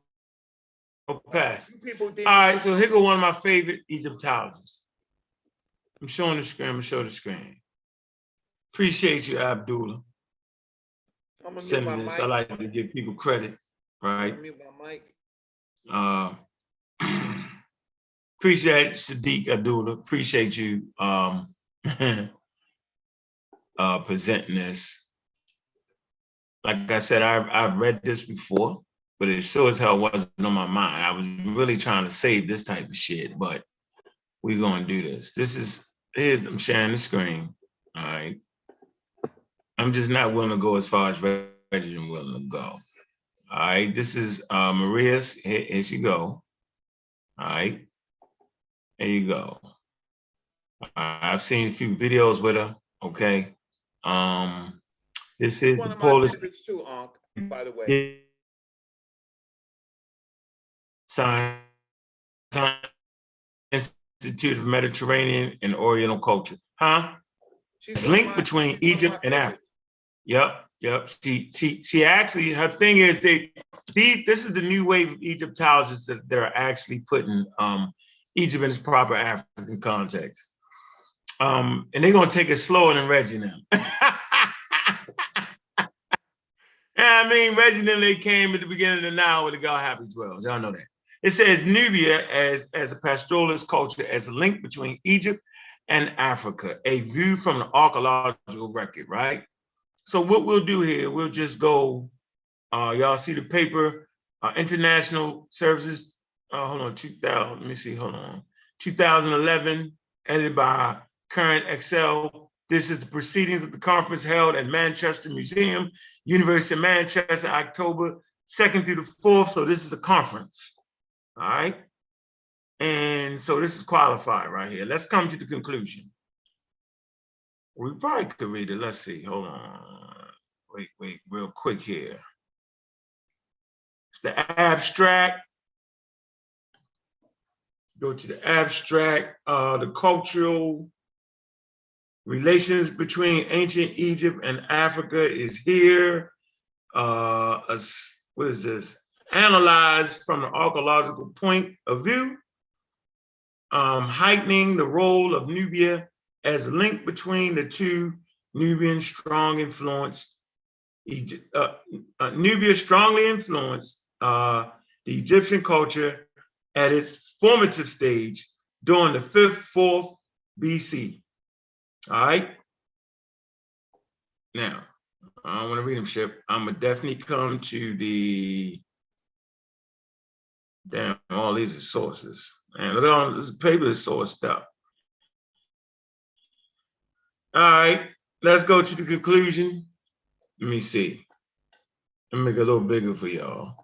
No pass. You people didn't. All right, so here go one of my favorite Egyptologists. I'm showing the screen. I'm gonna show the screen. Appreciate you, Abdullah. I'm gonna mute Sending my this. mic. I like to give people credit, right? Mute my mic. Appreciate Sadiq Abdullah. Appreciate you presenting this. Like I said, I've read this before, but it sure as hell wasn't on my mind. I was really trying to save this type of shit, but we're gonna do this. I'm sharing the screen. All right. I'm just not willing to go as far as Reggie is willing to go. All right, this is Maria's. Here she go. All right, there you go. I've seen a few videos with her. Okay. This is One the of my Polish favorites too, Unc, by the way. Science Institute of Mediterranean and Oriental Culture. Huh? It's linked between Egypt and Africa. Yep. She actually, her thing is this is the new wave of Egyptologists that are actually putting Egypt in its proper African context. And they're gonna take it slower than Reggie now. I mean, Reggie and them, they came at the beginning of the Nile where the God happy dwells. Y'all know that. It says Nubia as a pastoralist culture as a link between Egypt and Africa, a view from the archaeological record, right? So what we'll do here, we'll just go, y'all see the paper, International Services, hold on, 2000, let me see, hold on. 2011, edited by Current Excel. This is the proceedings of the conference held at Manchester Museum, University of Manchester, October 2nd through the 4th. So this is a conference, all right? And so this is qualified right here. Let's come to the conclusion. We probably could read it. Let's see, hold on. Wait, real quick here. It's the abstract. Go to the abstract, the cultural relations between ancient Egypt and Africa is here. What is this? Analyzed from an archaeological point of view, heightening the role of Nubia as a link between the two. Nubia strongly influenced the Egyptian culture at its formative stage during the 5th, 4th BC. All right. Now, I don't want to read them, Ship. I'm gonna definitely come to the. Damn, all these are sources. And look at all this paper is source stuff. All right, let's go to the conclusion. Let me see. Let me make it a little bigger for y'all.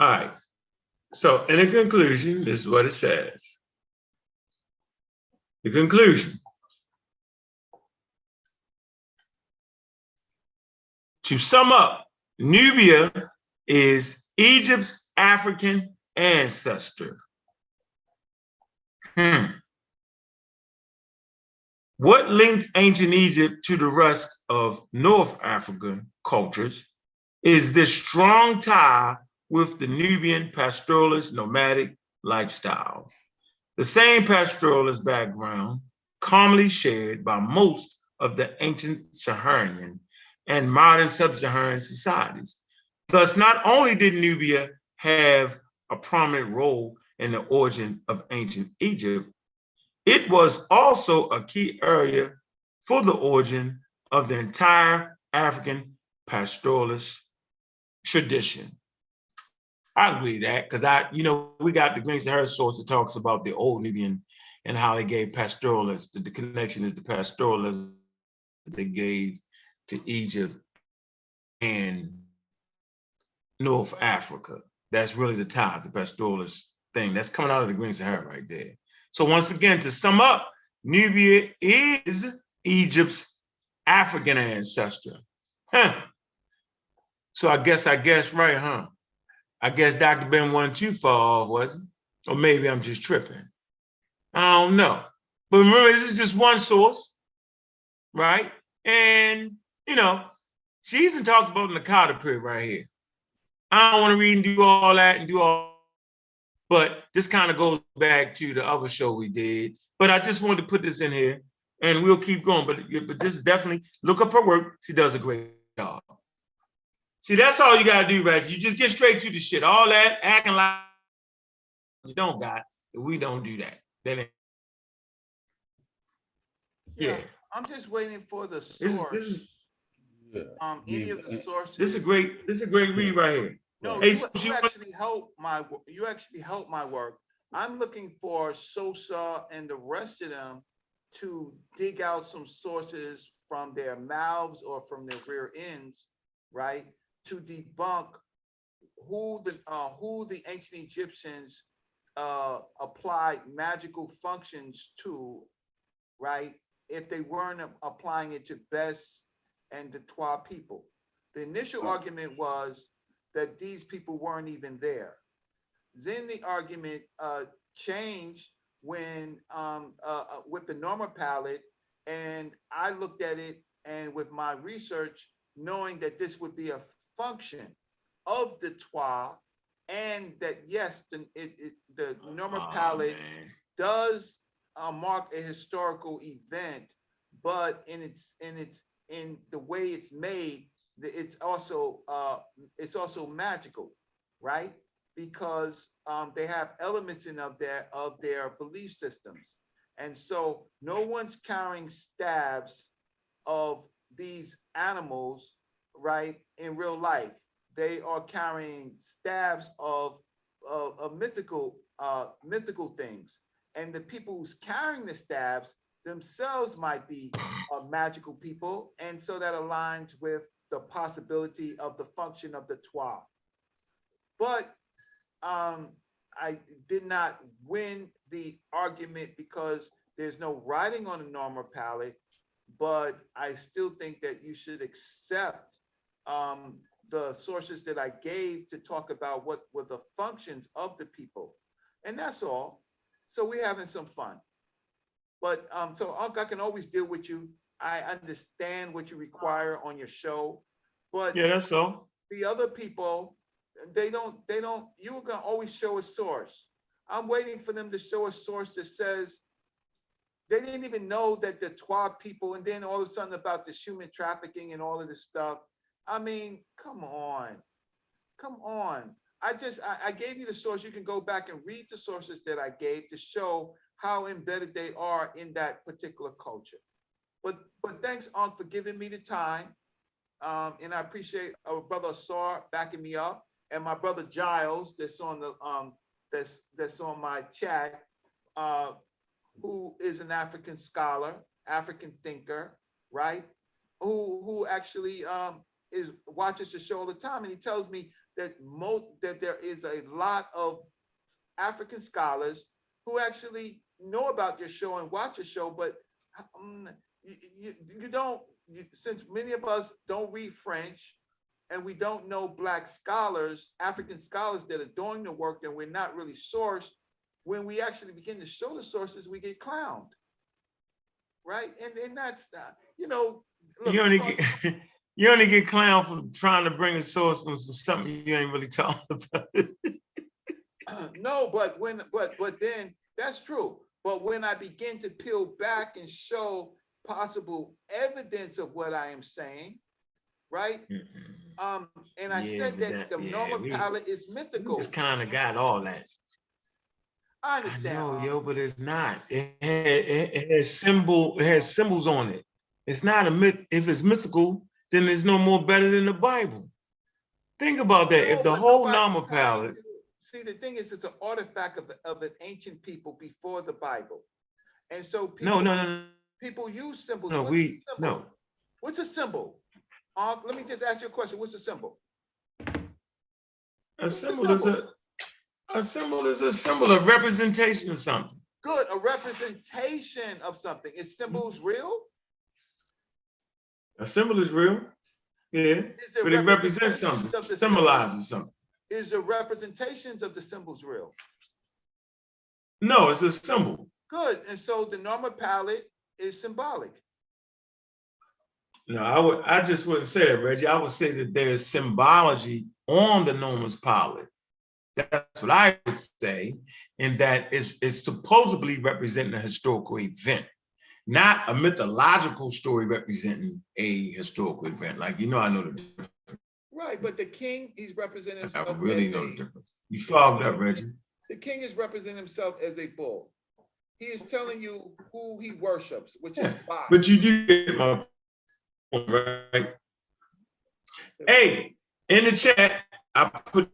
All right. So in the conclusion, this is what it says. The conclusion. To sum up, Nubia is Egypt's African ancestor. What linked ancient Egypt to the rest of North African cultures is this strong tie with the Nubian pastoralist nomadic lifestyle. The same pastoralist background commonly shared by most of the ancient Saharan and modern sub-Saharan societies. Thus, not only did Nubia have a prominent role in the origin of ancient Egypt, it was also a key area for the origin of the entire African pastoralist tradition. I agree with that because we got the Green Sahara source that talks about the old Nubian and how they gave pastoralists, the connection is the pastoralists they gave to Egypt and North Africa. That's really the tie, the pastoralist thing. That's coming out of the Green Sahara right there. So once again, to sum up, Nubia is Egypt's African ancestor. So I guess right, huh? I guess Dr. Ben wasn't too far off, was it? Or maybe I'm just tripping. I don't know. But remember, this is just one source, right? And, she even talked about the Nakata period right here. I don't want to read and do all that and do all, but this kind of goes back to the other show we did. But I just wanted to put this in here and we'll keep going. But this definitely, look up her work. She does a great job. See, that's all you got to do, Reggie. You just get straight to the shit. All that acting like you don't got, we don't do that. Then Yeah, I'm just waiting for the source. This is any of the sources. This is a great read right here. No, hey, you actually help my work. I'm looking for Sosa and the rest of them to dig out some sources from their mouths or from their rear ends, right, to debunk who the ancient Egyptians applied magical functions to, right, if they weren't applying it to Bes and the Twa people. The initial argument was that these people weren't even there. Then the argument changed when with the Norma palette, and I looked at it, and with my research, knowing that this would be a function of the Twa, and that yes, the Norma palette does mark a historical event, but in the way it's made, it's also magical, right? Because they have elements of their belief systems, and so no one's carrying stabs of these animals, right, in real life. They are carrying stabs of mythical things, and the people who's carrying the stabs themselves might be magical people, and so that aligns with the possibility of the function of the Twa. But I did not win the argument because there's no writing on the Norma palette, but I still think that you should accept the sources that I gave to talk about what were the functions of the people. And that's all. So we're having some fun. But so Unc, I can always deal with you. I understand what you require on your show, but yeah, that's all. The other people, they don't, you're gonna always show a source. I'm waiting for them to show a source that says they didn't even know that the Twa people, and then all of a sudden about the human trafficking and all of this stuff. I mean, come on. I gave you the source. You can go back and read the sources that I gave to show how embedded they are in that particular culture. But thanks, Unc, for giving me the time. And I appreciate our brother Asar backing me up, and my brother Giles that's on the that's on my chat, who is an African scholar, African thinker, right? Who actually watches the show all the time, and he tells me that there is a lot of African scholars who actually know about your show and watch your show, but you don't, since many of us don't read French and we don't know Black scholars, African scholars that are doing the work, and we're not really sourced, when we actually begin to show the sources, we get clowned. Right? And that's, you know, look, You only get you only get clowned for trying to bring a source on something you ain't really talking about. no, but then that's true. But when I begin to peel back and show possible evidence of what I am saying, right? And I said that the normal palette is mythical. It's kind of got all that. I understand. No, yo, but it's not. It has symbols on it. It's not a myth. If it's mythical, then there's no more better than the Bible. Think about that. If the whole normal palette. See, the thing is, it's an artifact of an ancient people before the Bible, and so people, no. People use symbols. No. What's a symbol? Let me just ask you a question. What's a symbol? A symbol is a symbol of representation of something. Good, a representation of something. Is symbols real? A symbol is real, yeah, but it represents something, symbolizes something. Is the representations of the symbols real? No, it's a symbol. Good, and so the normal palette is symbolic. No, I just wouldn't say that, Reggie. I would say that there's symbology on the Norman's palette. That's what I would say, and that is supposedly representing a historical event, not a mythological story representing a historical event. Like, you know, I know the difference. Right, but the king, he's representing himself. I really know the difference. You fogged up, Reggie. The king is representing himself as a bull. He is telling you who he worships, which is Bob. But you do get my point, right? Hey, in the chat, I put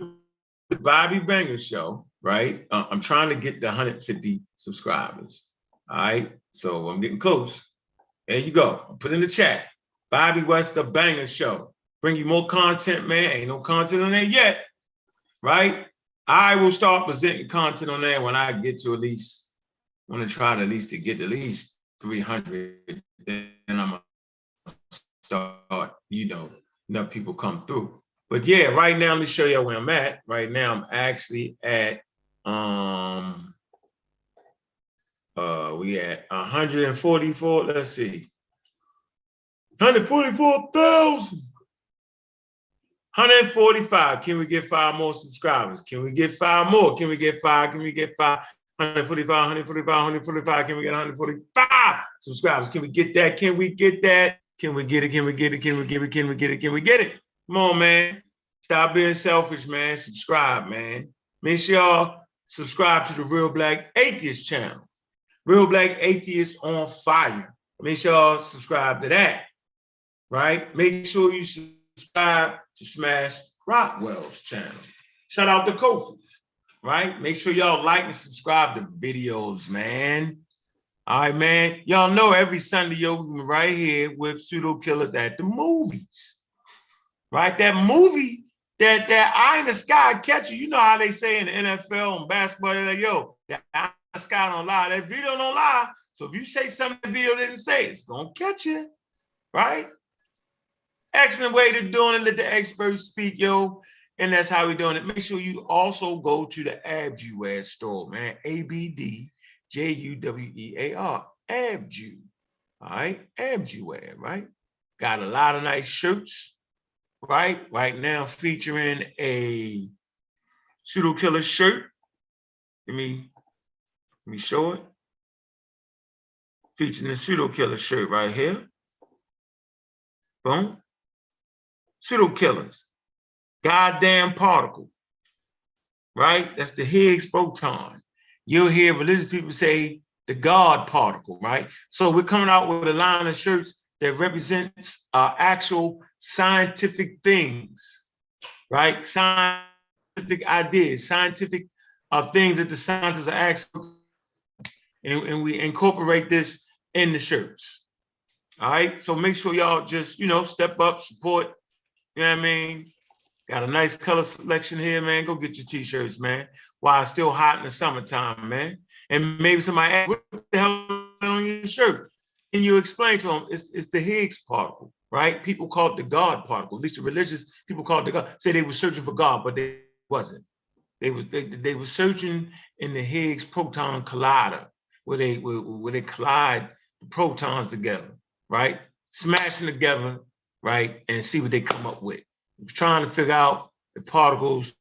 the Bobby Banger Show, right? I'm trying to get the 150 subscribers. All right, so I'm getting close. There you go. Put in the chat, Bobby West, the Banger Show. Bring you more content, man. Ain't no content on there yet, right? I will start presenting content on there when I get to at least, I want to try to get at least 300. Then I'm gonna start, you know, enough people come through. But yeah, right now, let me show you where I'm at. Right now, I'm actually at we at 144. Let's see, 144,000. 145. Can we get 5 more subscribers? Can we get 5 more? Can we get 5? Can we get 5? 145, 145, 145. Can we get 145 subscribers? Can we get that? Can we get that? Can we get it? Can we get it? Can we get it? Can we get it? Can we get it? Come on, man. Stop being selfish, man. Subscribe, man. Make sure y'all subscribe to the Real Black Atheist channel. Real Black Atheist on Fire. Make sure y'all subscribe to that, right? Make sure you subscribe to Smash Rockwell's channel. Shout out to Kofi, right? Make sure y'all like and subscribe to videos, man. All right, man. Y'all know every Sunday, yo, we're right here with Pseudo Killers at the movies, right? That movie, that eye in the sky catcher. You know how they say in the NFL and basketball, they're like, yo, that eye in the sky don't lie. That video don't lie. So if you say something the video didn't say, it's gonna catch you, right? Excellent way to doing it. Let the experts speak, yo. And that's how we're doing it. Make sure you also go to the Abjuwear store, man. ABDJUWEAR. Abju. All right. Abjuwear, right? Got a lot of nice shirts, right? Right now featuring a Pseudo Killer shirt. Let me show it. Featuring the Pseudo Killer shirt right here. Boom. Pseudo Killers. Goddamn particle, right? That's the Higgs boson. You'll hear religious people say the God particle, right? So we're coming out with a line of shirts that represents actual scientific things, right? Scientific ideas, scientific things that the scientists are actually, and we incorporate this in the shirts. All right, so make sure y'all just, you know, step up, support. You know what I mean? Got a nice color selection here, man. Go get your t-shirts, man. While it's still hot in the summertime, man. And maybe somebody asks, what the hell is on your shirt? And you explain to them, it's the Higgs particle. right? People call it the God particle. At least the religious people call it the God. Say they were searching for God, but they wasn't. They were searching in the Higgs proton collider, where they collide the protons together, right? Smash them together, right, and see what they come up with. Trying to figure out the particles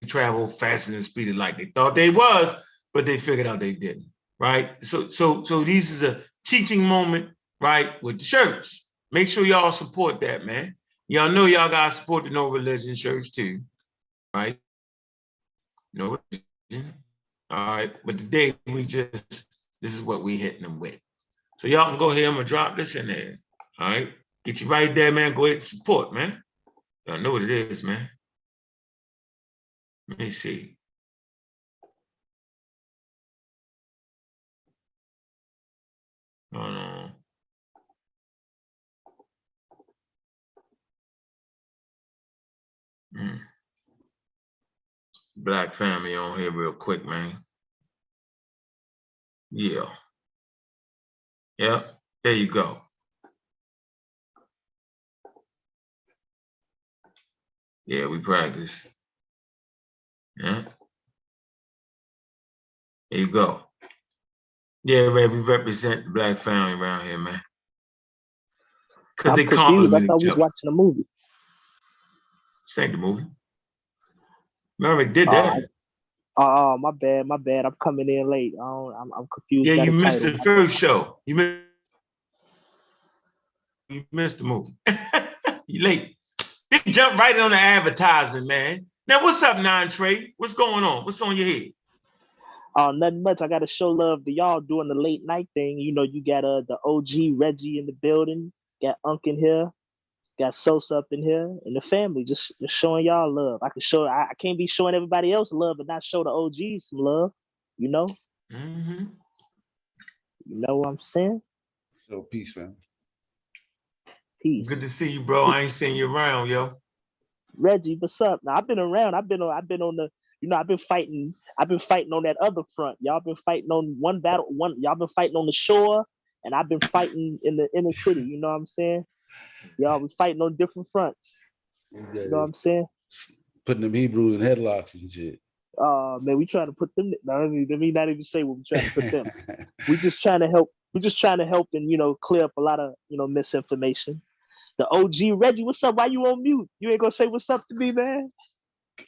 travel faster than the speed of light. They thought they was, but they figured out they didn't, right? So this is a teaching moment, right, with the shirts. Make sure y'all support that, man. Y'all know y'all gotta support the No Religion shirts too, right? No religion. All right, but today this is what we hitting them with. So y'all can go ahead, I'm gonna drop this in there. All right, get you right there, man. Go ahead and support, man. Y'all know what it is, man. Let me see. Hold on. Black family on here real quick, man. Yeah. Yep. There you go. Yeah, we practice. Yeah. There you go. Yeah, man, we represent the black family around here, man. Because they confused. I compliment thought each we was other. watching a movie. This ain't the movie. We already did that. Oh, my bad. I'm coming in late. I'm confused. Yeah, by you the missed title. the first show. You missed the movie. You late. They jump right on the advertisement, man. Now, what's up, Trey? What's going on? What's on your head? Nothing much. I got to show love to y'all doing the late night thing. You know, you got the OG Reggie in the building. Got Unc in here. Got Sosa up in here, and the family just showing y'all love. I can show. I can't be showing everybody else love, but not show the OGs some love. You know. Mm-hmm. You know what I'm saying? So peace, fam. Peace. Good to see you, bro. I ain't seen you around, yo. Reggie, what's up? Now I've been around. I've been on the. You know, I've been fighting on that other front. Y'all been fighting on one battle. Y'all been fighting on the shore, and I've been fighting in the inner city. You know what I'm saying? Y'all been fighting on different fronts. You know what I'm saying? Putting them Hebrews in headlocks and shit. Man, we trying to put them. No, let me not even say what we trying to put them. We just trying to help. We just trying to help and clear up a lot of misinformation. The OG Reggie, what's up? Why you on mute? You ain't gonna say what's up to me, man?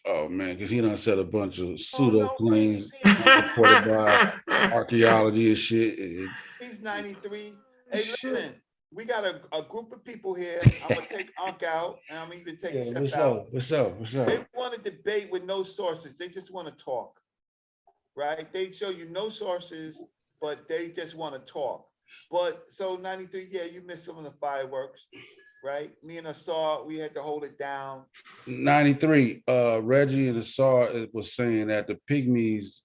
Oh man, because he done said a bunch of pseudo claims supported by archaeology and shit. He's 93. Hey, listen, we got a group of people here. I'm gonna take Unc out, and I'm even take Chef out. What's up? They want to debate with no sources. They just want to talk, right? They show you no sources, but they just want to talk. But so 93, yeah, you missed some of the fireworks, right? Me and Asar, we had to hold it down. 93, Reggie and Asar was saying that the Pygmies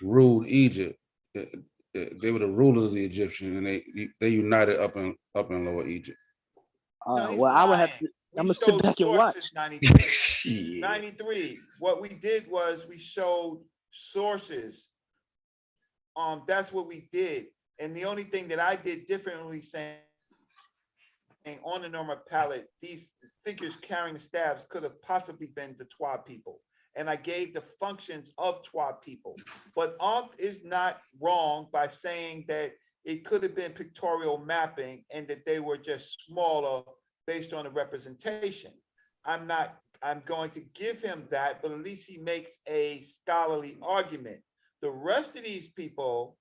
ruled Egypt. They were the rulers of the Egyptians, and they united up in Lower Egypt. No, well, I would have to. I'm gonna sit back and watch. 93. 93. What we did was we showed sources. That's what we did. And the only thing that I did differently, saying on the Norma palette, these figures carrying staves could have possibly been the Twa people. And I gave the functions of Twa people. But Ankh is not wrong by saying that it could have been pictorial mapping and that they were just smaller based on the representation. I'm going to give him that, but at least he makes a scholarly argument. The rest of these people,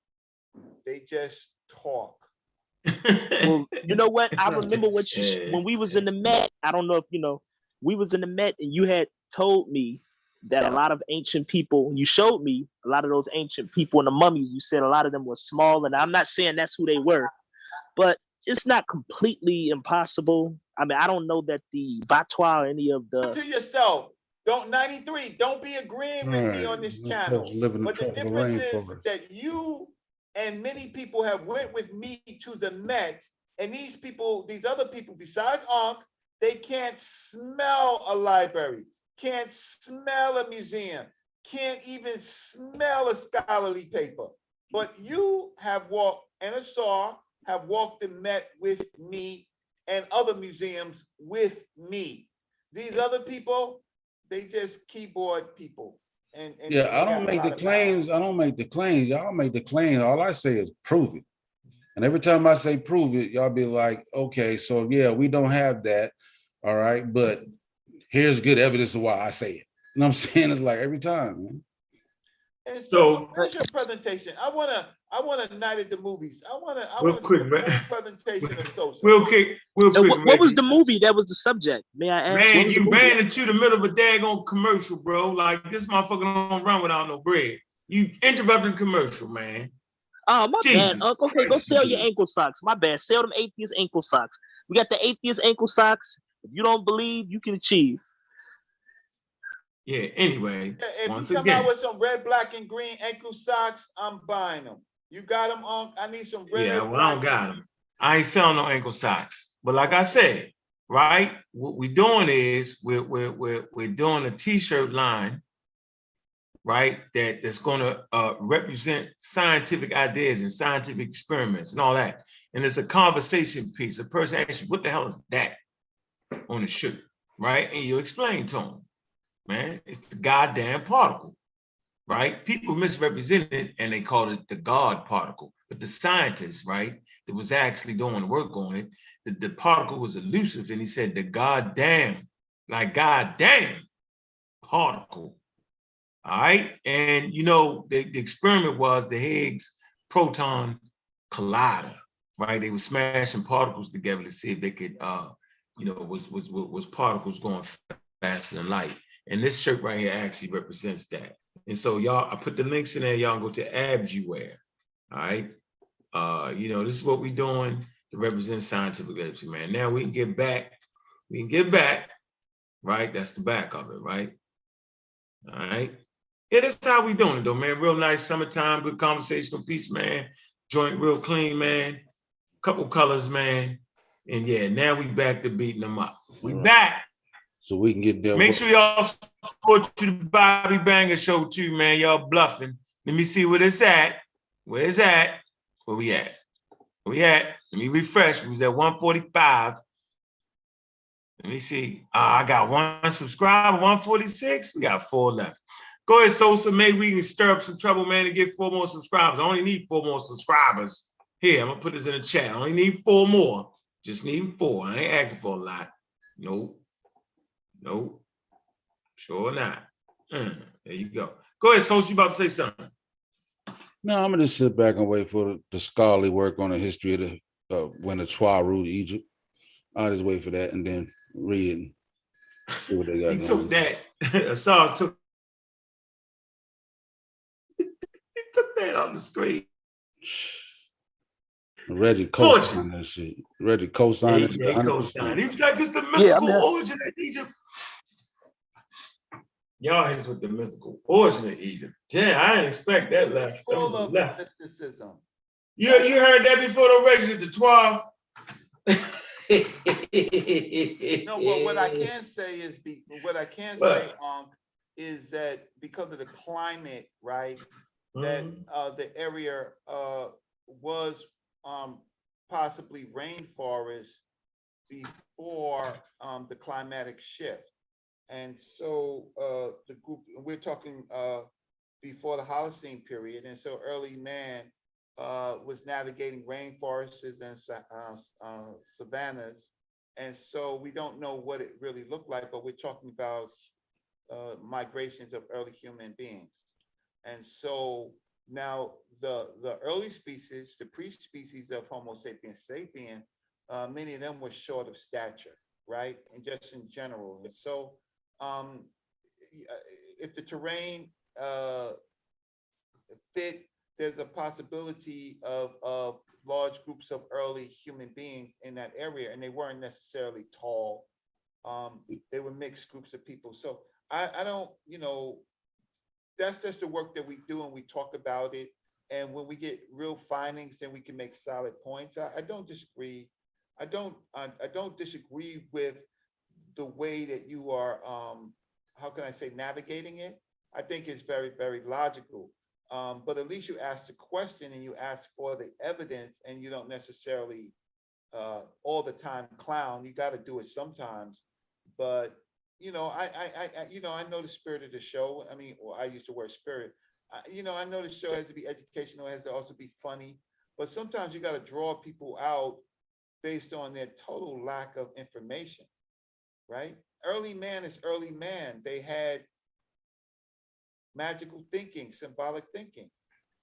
they just talk. Well, you know what? I remember when we was in the Met. I don't know if we was in the Met, and you had told me that a lot of ancient people. You showed me a lot of those ancient people and the mummies. You said a lot of them were small, and I'm not saying that's who they were, but it's not completely impossible. I mean, I don't know that the Batwa or any of the. To yourself, don't 93. Don't be agreeing with me on this channel. But the difference is that you and many people have went with me to the Met, and these other people, besides Ankh, they can't smell a library, can't smell a museum, can't even smell a scholarly paper. But you have walked, and Asar have walked the Met with me and other museums with me. These other people, they just keyboard people. And Yeah, I they got don't a make lot the of power. claims. I don't make the claims. Y'all make the claims. All I say is prove it. And every time I say prove it, y'all be like, okay, so yeah, we don't have that. All right, but here's good evidence of why I say it. You know what I'm saying? It's like every time, man. And So- finish your presentation. I want a night at the movies. I want Real to see quick, a man. full presentation of Sosa. Real quick, So what was Reggie. the movie that was the subject? May I ask? Man, What was the you movie? ran into the middle of a daggone commercial, bro. Like this motherfucker don't run without no bread. You interrupted the commercial, man. Oh, my bad. Jesus Okay, go Christ, sell your man. ankle socks. My bad. Sell them atheist ankle socks. We got the atheist ankle socks. If you don't believe, you can achieve. Yeah, anyway, If once you come out again. with some red, black, and green ankle socks, I'm buying them. You got them on? I need some red. Yeah, well, I don't got them. I ain't selling no ankle socks. But like I said, right, what we're doing is we're doing a t-shirt line, right, that's gonna represent scientific ideas and scientific experiments and all that. And it's a conversation piece. A person asks you, what the hell is that on the shirt, right? And you explain to them, man, it's the goddamn particle. Right? People misrepresent it and they called it the God particle. But the scientist, right, that was actually doing the work on it, the particle was elusive, and he said the goddamn, like goddamn particle. All right. And you know, the experiment was the Higgs proton collider, right? They were smashing particles together to see if they could you know, was particles going faster than light. And this shirt right here actually represents that. And so y'all, I put the links in there. Y'all go to abs you wear. All right. You know, this is what we're doing to represent scientific literature, man. Now we can get back. We can get back. Right. That's the back of it. Right. All right. Yeah, that's how we doing it, though, man. Real nice summertime, good conversational piece, man. Joint real clean, man. Couple colors, man. And yeah, now we back to beating them up. We back. So we can get there. Make sure y'all support to the Bobby Banger Show too, man. Y'all bluffing. Let me see where it's at. Where it's at? Where we at? Where we at? Let me refresh. We was at 145. Let me see. I got one subscriber, 146. We got 4 left. Go ahead, Sosa. Maybe we can stir up some trouble, man, and get 4 more subscribers. I only need 4 more subscribers. Here, I'm gonna put this in the chat. I only need 4 more. Just need 4. I ain't asking for a lot. Nope. Nope. Sure not. There you go. Go ahead, Sosa. You about to say something? No, I'm gonna just sit back and wait for the scholarly work on the history of the when the Twa ruled Egypt. I'll just wait for that and then read and see what they got. He going. took that. Assad took. He took that on the screen. Reggie co-signed that shit. Reggie co-signed it. Yeah, he co-signed. He was like, it's the Yeah, mystical origin of Egypt. Y'all hits with the mystical origin of Egypt. Damn, I didn't expect that left. That Full was of left. mysticism. You heard that before the Reggie the 12? No, but what I can say is is that because of the climate, right, that the area was possibly rainforest before the climatic shift. And so the group, we're talking before the Holocene period, and so early man was navigating rainforests and savannas. And so we don't know what it really looked like, but we're talking about migrations of early human beings. And so now the early species, the pre-species of Homo sapiens sapien, many of them were short of stature, right? And just in general. And so if the terrain fit, there's a possibility of large groups of early human beings in that area, and they weren't necessarily tall. They were mixed groups of people. So I don't, you know, that's just the work that we do, and we talk about it. And when we get real findings, then we can make solid points. I don't disagree. I don't disagree with the way that you are, how can I say, navigating it. I think it's very, very logical. But at least you ask the question and you ask for the evidence, and you don't necessarily all the time clown. You got to do it sometimes, but you know, I know the spirit of the show. I mean, well, I used to wear spirit. I know the show has to be educational, it has to also be funny, but sometimes you got to draw people out based on their total lack of information, right? Early man is early man. They had magical thinking, symbolic thinking.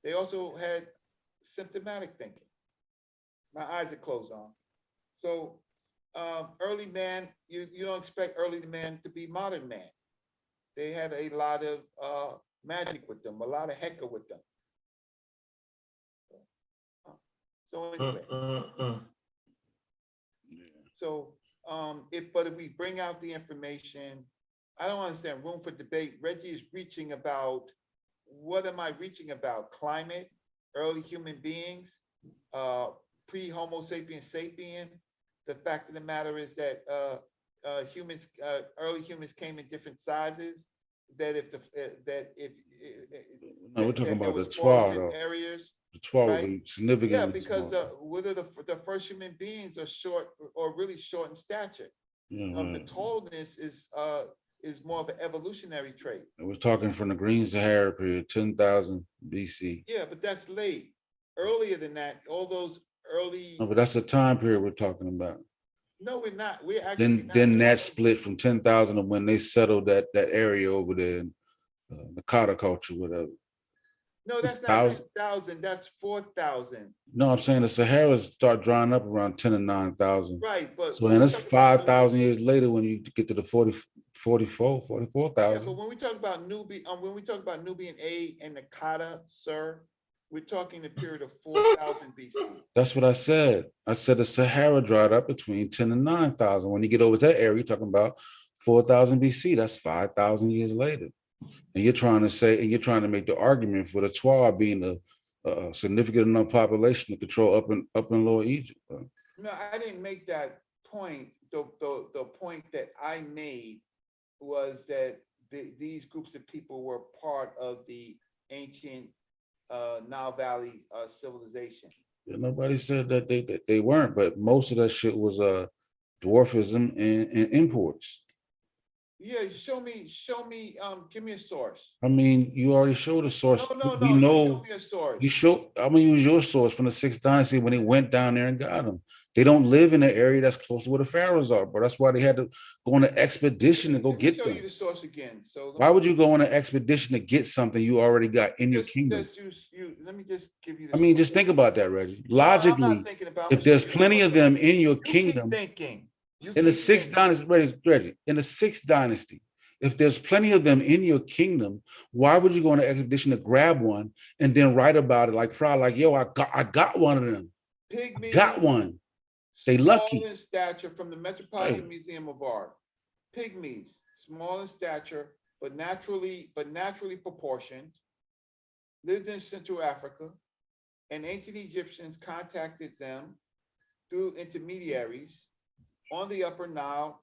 They also had symptomatic thinking. My eyes are closed on. So early man, you don't expect early man to be modern man. They had a lot of magic with them, a lot of hecker with them. So anyway, so if we bring out the information, I don't understand. Room for debate. Reggie is reaching about, what am I reaching about? Climate, early human beings, pre-Homo sapiens sapien. The fact of the matter is that early humans came in different sizes. That No, we're talking there about the was forested 12 though. areas. The 12 would Right? be significantly Yeah, because smaller. whether the first human beings are short or really short in stature. The tallness is more of an evolutionary trait. We're talking from the Green Sahara period, 10,000 BC. Yeah, but that's late. Earlier than that, all those early. No, but that's the time period we're talking about. No, we're not. We're actually Then that split from 10,000 to when they settled that area over there in the Kata culture, whatever. No, that's not 10,000. That's 4,000. No, I'm saying the Sahara start drying up around 10 and 9,000. Right, but so then that's 5,000 years later when you get to the 44,000. Yeah, but when we talk about Nubian A and the Kata, sir, we're talking the period of 4,000 BC. That's what I said. I said the Sahara dried up between 10 and 9,000. When you get over that area, you're talking about 4,000 BC. That's 5,000 years later. And you're trying to make the argument for the Twa being a significant enough population to control up in Lower Egypt. No, I didn't make that point. The point that I made was that these groups of people were part of the ancient Nile Valley civilization. Yeah, nobody said that they weren't, but most of that shit was dwarfism and imports. Yeah, show me, give me a source. I mean, you already showed a source. No, We know, show me a source. I'm gonna use your source from the 6th dynasty when they went down there and got them. They don't live in the area that's close to where the pharaohs are, but that's why they had to go on an expedition to go get them. Show you the source again. So why would you go on an expedition to get something you already got in your kingdom? Let me just give you the I mean, source. just think about that, Reggie. Logically, if there's plenty of them in your kingdom, in the 6th dynasty, Reggie, in the 6th dynasty, if there's plenty of them in your kingdom, why would you go on an expedition to grab one and then write about it like proud, like, yo, I got one of them. Pygmies, got one. They lucky. Small in stature from the Metropolitan Museum of Art. Pygmies, small in stature, but naturally proportioned, lived in Central Africa, and ancient Egyptians contacted them through intermediaries on the Upper Nile.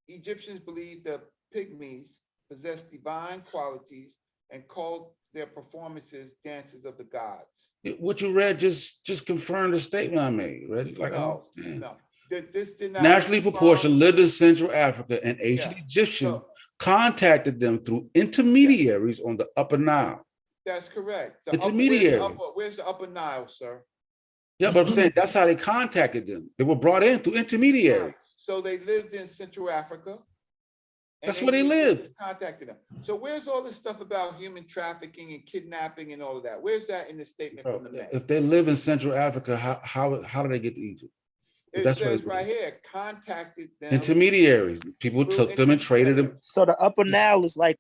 Egyptians believed the Pygmies possessed divine qualities and called their performances dances of the gods. What you read just confirmed the statement I made, right? Like, no. This did not naturally proportioned, lived in Central Africa, and ancient Egyptians contacted them through intermediaries on the Upper Nile. That's correct. Intermediary. Where's the Upper Nile, sir? Yeah, but I'm saying that's how they contacted them. They were brought in through intermediaries. Right. So they lived in Central Africa. That's where they lived. Contacted them. So where's all this stuff about human trafficking and kidnapping and all of that? Where's that in the statement from the Met? If they live in Central Africa, how do they get to Egypt? It says right here, contacted them. Intermediaries. People took them and traded them. So the Upper Nile is like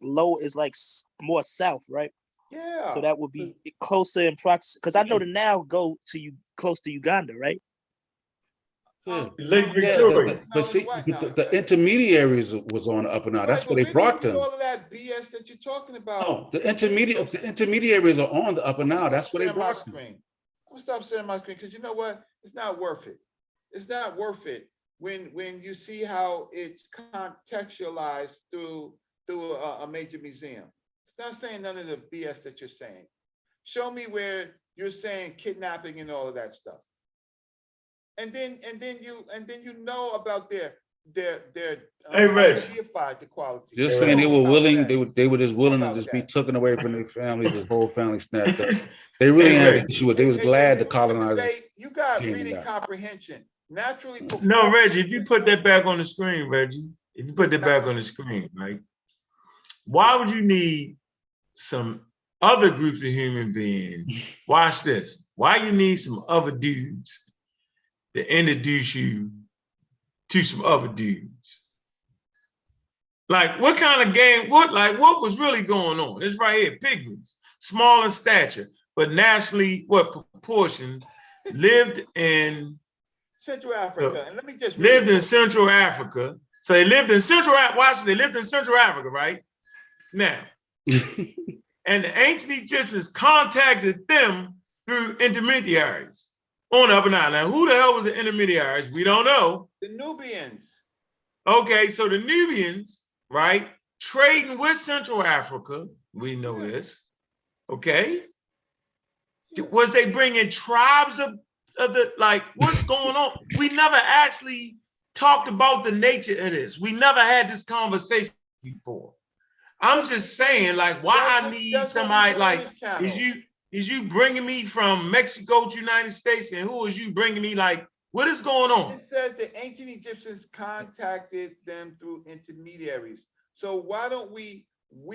more south, right? Yeah. So that would be closer in proximity, because I know the Nile go to you close to Uganda, right? Lake Victoria. But see, the intermediaries was on the Upper Nile. That's where they brought them. All of that BS that you're talking about. No, the intermediaries are on the Upper Nile. That's where they brought them. I'm gonna stop sharing my screen because you know what? It's not worth it. It's not worth it when you see how it's contextualized through a major museum. It's not saying none of the BS that you're saying. Show me where you're saying kidnapping and all of that stuff. and then you know about their Hey, Reg. deified the quality. You're You saying they know were about willing, that. they were just willing to about just be that. taken away from their families, this whole family snapped up. They really Hey, didn't have Reg. an issue with it. They was glad the The colonizers debate, you got came and reading got. comprehension. Naturally, No, Reggie, if you put that back on the screen, Reggie, if you put that back on the screen, right? Why would you need some other groups of human beings? Watch this. Why you need some other dudes to introduce you to some other dudes? Like, what kind of game? What was really going on? It's right here. Pygmies, small in stature, but nationally, what proportion lived in Central Africa, and let me just lived in Central Africa. So they lived in Central Africa. Watch, they lived in Central Africa, right? Now, and the ancient Egyptians contacted them through intermediaries on up and down. Now, who the hell was the intermediaries? We don't know. The Nubians. Okay, so the Nubians, right, trading with Central Africa. We know this. Okay. Was they bringing tribes of the, like, what's going on? We never actually talked about the nature of this. We never had this conversation before. I'm just saying, like, why I need somebody like, is you bringing me from Mexico to United States, and who is you bringing me? Like, what is going on? It says the ancient Egyptians contacted them through intermediaries. So why don't we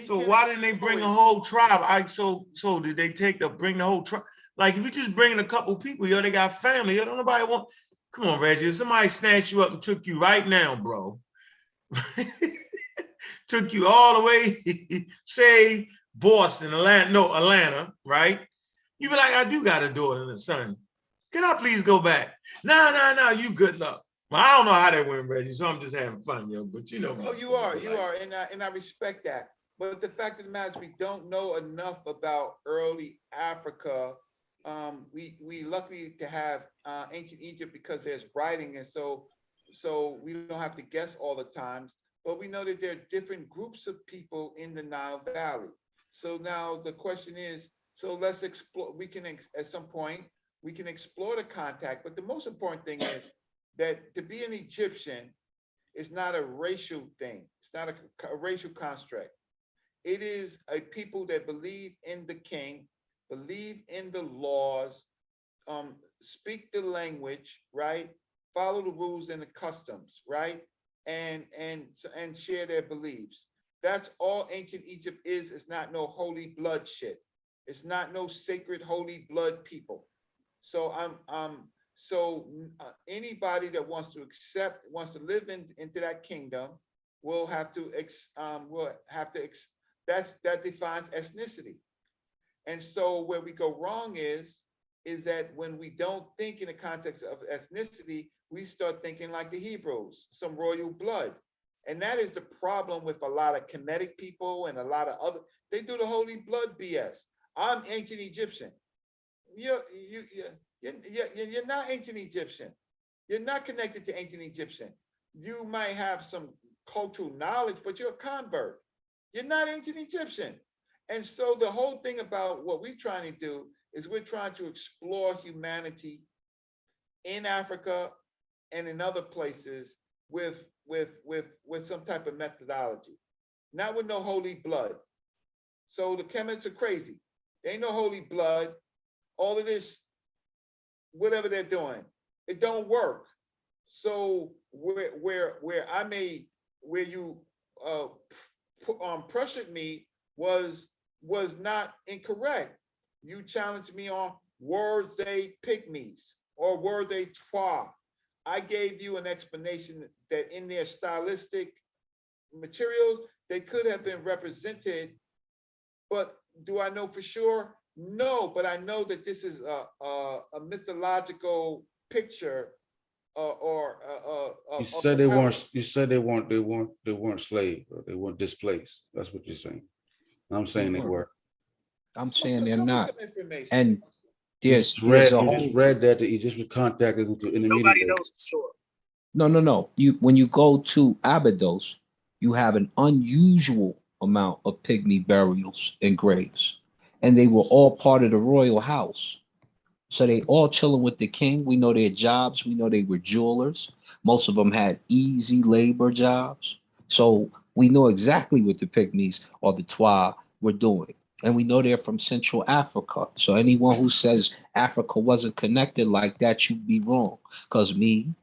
so why didn't they bring a whole tribe? So did they bring the whole tribe? Like, if you just bringing a couple people, yo, they got family. Yo, don't nobody want. Come on, Reggie. If somebody snatched you up and took you right now, bro, took you all the way, say Boston, Atlanta, right? You be like, I do got a daughter and a son. Can I please go back? No, you good luck. Well, I don't know how that went, Reggie, so I'm just having fun, yo. But you know. Oh, you are, and I respect that. But the fact of the matter is, we don't know enough about early Africa. We lucky to have ancient Egypt because there's writing, and so we don't have to guess all the times. But we know that there are different groups of people in the Nile Valley. So now the question is, so let's explore. We can at some point we can explore the contact. But the most important thing is that to be an Egyptian is not a racial thing. It's not a racial construct. It is a people that believe in the king, believe in the laws, speak the language, right? Follow the rules and the customs, right? And share their beliefs. That's all ancient Egypt is. It's not no holy blood shit. It's not no sacred holy blood people. So anybody that wants to live into that kingdom will have to that defines ethnicity. And so where we go wrong is that when we don't think in the context of ethnicity, we start thinking like the Hebrews, some royal blood. And that is the problem with a lot of Kemetic people and a lot of other, they do the holy blood BS. I'm ancient Egyptian. You're not ancient Egyptian. You're not connected to ancient Egyptian. You might have some cultural knowledge, but you're a convert. You're not ancient Egyptian. And so the whole thing about what we're trying to do is we're trying to explore humanity in Africa and in other places with some type of methodology, not with no holy blood. So the Kemets are crazy. They ain't no holy blood. All of this, whatever they're doing, it don't work. So where you pressured me was not incorrect. You challenged me on were they Pygmies or were they Twa? I gave you an explanation that in their stylistic materials, they could have been represented, but do I know for sure? No, but I know that this is a mythological picture you said they weren't. You said they weren't slaves. Or they weren't displaced. That's what you're saying. I'm saying they were. I'm saying they're not. And you just read that the Egyptians contacted them through intermediaries. Nobody knows for sure. No. When you go to Abydos, you have an unusual amount of pygmy burials and graves, and they were all part of the royal house. So they all chilling with the king. We know their jobs. We know they were jewelers. Most of them had easy labor jobs. So we know exactly what the Pygmies or the Twa were doing. And we know they're from Central Africa. So anyone who says Africa wasn't connected like that, you'd be wrong. Because me,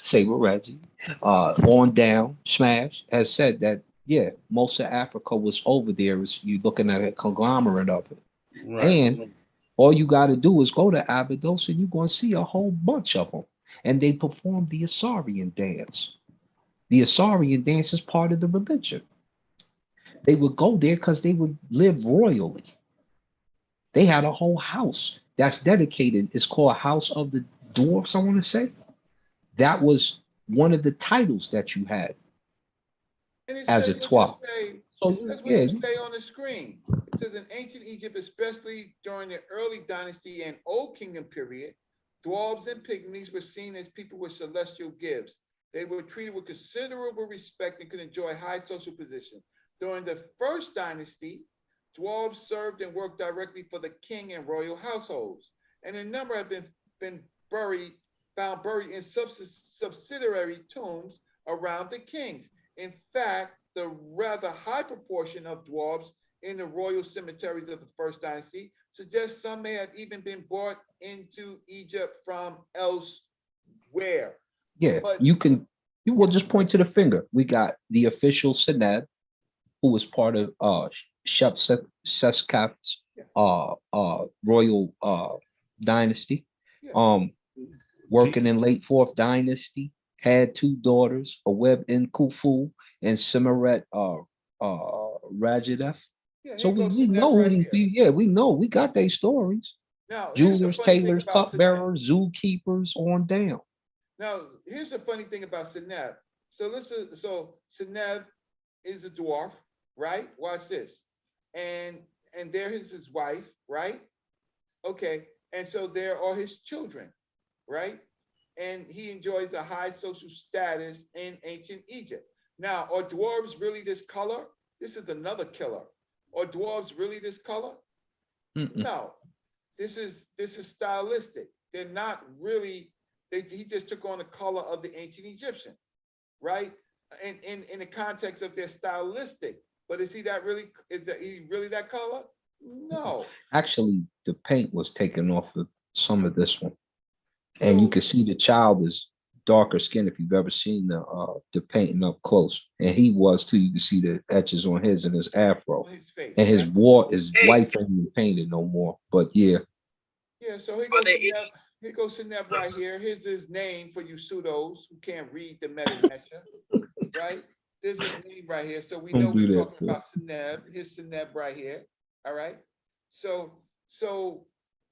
Saber Reggie, on down, Smash has said that, yeah, most of Africa was over there. You're looking at a conglomerate of it. Right. And all you got to do is go to Abydos and you're going to see a whole bunch of them. And they perform the Asarian dance. The Asarian dance is part of the religion. They would go there because they would live royally. They had a whole house that's dedicated. It's called House of the Dwarfs, I want to say. That was one of the titles that you had as a Twa. So that's what you say on the screen. It says in ancient Egypt, especially during the early dynasty and Old Kingdom period, dwarves and pygmies were seen as people with celestial gifts. They were treated with considerable respect and could enjoy high social position. During the first dynasty, dwarves served and worked directly for the king and royal households, and a number have been found buried in subsidiary tombs around the kings. In fact, the rather high proportion of dwarves in the royal cemeteries of the first dynasty suggests some may have even been brought into Egypt from elsewhere. Yeah, but you will just point to the finger. We got the official Seneb, who was part of Shep Seskaf's royal dynasty. Working in late fourth dynasty, had two daughters, Aweb in Khufu and Simeret Rajadef. So we know who these people, we know, we got their stories. Now, Jewelers, tailors, cupbearers, zookeepers, on down. Now, here's the funny thing about Seneb. So listen, so Seneb is a dwarf, right? Watch this. And there is his wife, right? Okay. And so there are his children, right? And he enjoys a high social status in ancient Egypt. Now, are dwarves really this color? This is another killer. Are dwarves really this color? No. This is stylistic. They're not really, he just took on the color of the ancient Egyptian, right? And in the context of their stylistic. But is he really that color? No. Actually, the paint was taken off of some of this one. And you can see the child is darker skin if you've ever seen the painting up close. And he was too. You can see the etches on his and his afro. And his wife ain't even painted no more. But yeah. Yeah, so here goes Seneb right here. Here's his name for you pseudos who can't read the meta, right? There's his name right here. So we know we're talking about Seneb. Here's Seneb right here. All right. So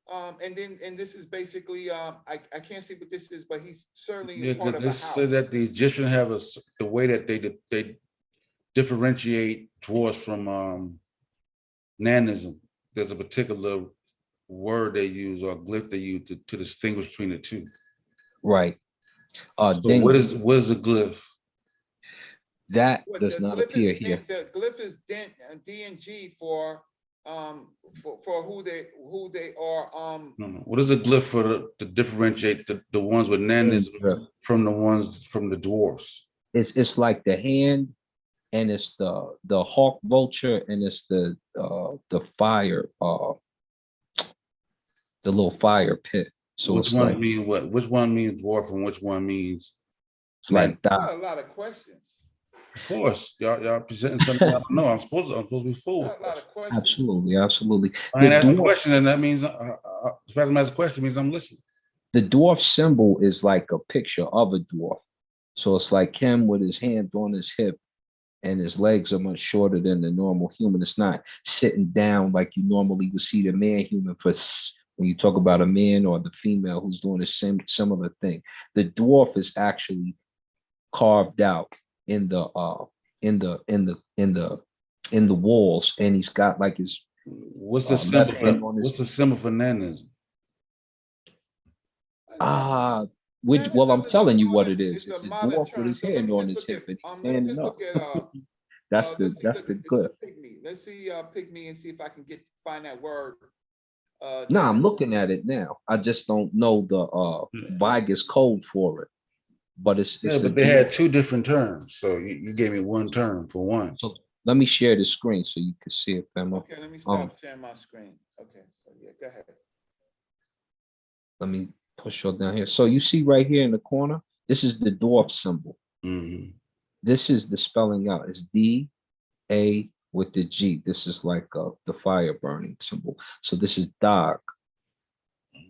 and this is basically I can't see what this is, but he's certainly part of the house. Say that the Egyptians have the way that they differentiate dwarves from nanism. There's a particular word they use or glyph they use to distinguish between the two. Right. So what is a glyph? That does not appear here. The glyph is DNG for who they are. No. What is a glyph for to differentiate the ones with nanism from the ones from the dwarfs? It's like the hand, and it's the hawk vulture, and it's the fire, the little fire pit. So which one means what? Which one means dwarf and which one means? It's like that. A lot of questions. Of course, y'all presenting something I don't know. I'm supposed to be full. A lot of questions. Absolutely. I ain't asking a question, and that means as far as I ask a question means I'm listening. The dwarf symbol is like a picture of a dwarf. So it's like him with his hand on his hip, and his legs are much shorter than the normal human. It's not sitting down like you normally would see the man human for when you talk about a man or the female who's doing the same similar thing. The dwarf is actually carved out in the walls, and he's got like his what's the symbol what's the symbol for nanism? Well, I'm telling you what it is. It's a dwarf with his hand on his hip and he's standing up. That's the clip. Let's see Pygmy and see if I can find that word No, I'm looking at it now. I just don't know the Vegas code for it. But it's Yeah, a but they had dwarf. two different terms. So you gave me one term for one. So let me share the screen so you can see it, Femo. Okay, let me stop sharing my screen. Okay, so yeah, go ahead. Let me push you down here. So you see right here in the corner, this is the dwarf symbol. Mhm. This is the spelling out. It's D-A with the G. This is like the fire burning symbol. So this is Dag.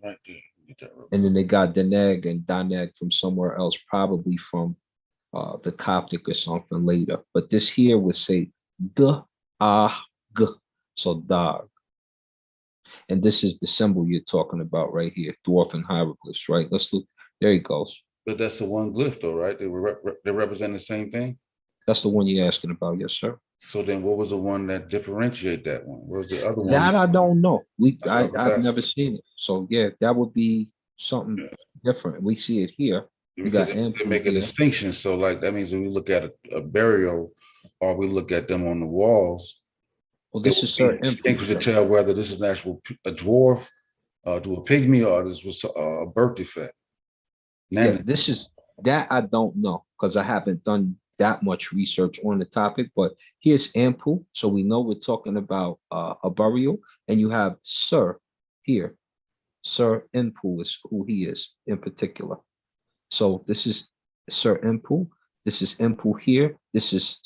Right there. Get that real And then they got Daneg and Daneg from somewhere else, probably from the Coptic or something later. But this here would say D-A-G. So Dag. And this is the symbol you're talking about right here, dwarf and hieroglyphs, right? Let's look. There he goes. But that's the one glyph though, right? They represent the same thing. That's the one you're asking about, yes, sir. So then what was the one that differentiate that one? What was the other one? That I don't know. That's what I was I've never asking. seen it. So yeah, that would be something different. We see it here. We Because got they ample make a here. distinction. So like that means when we look at a burial or we look at them on the walls, Well, it this would is be Sir distinguished to Emperor. tell whether this is an actual a dwarf to a pygmy or this was a birth defect. Yeah, this is that I don't know because I haven't done that much research on the topic, but here's ample. So we know we're talking about a burial, and you have Sir here. Sir Impu is who he is in particular. So this is Sir Impu. This is Impu here. This is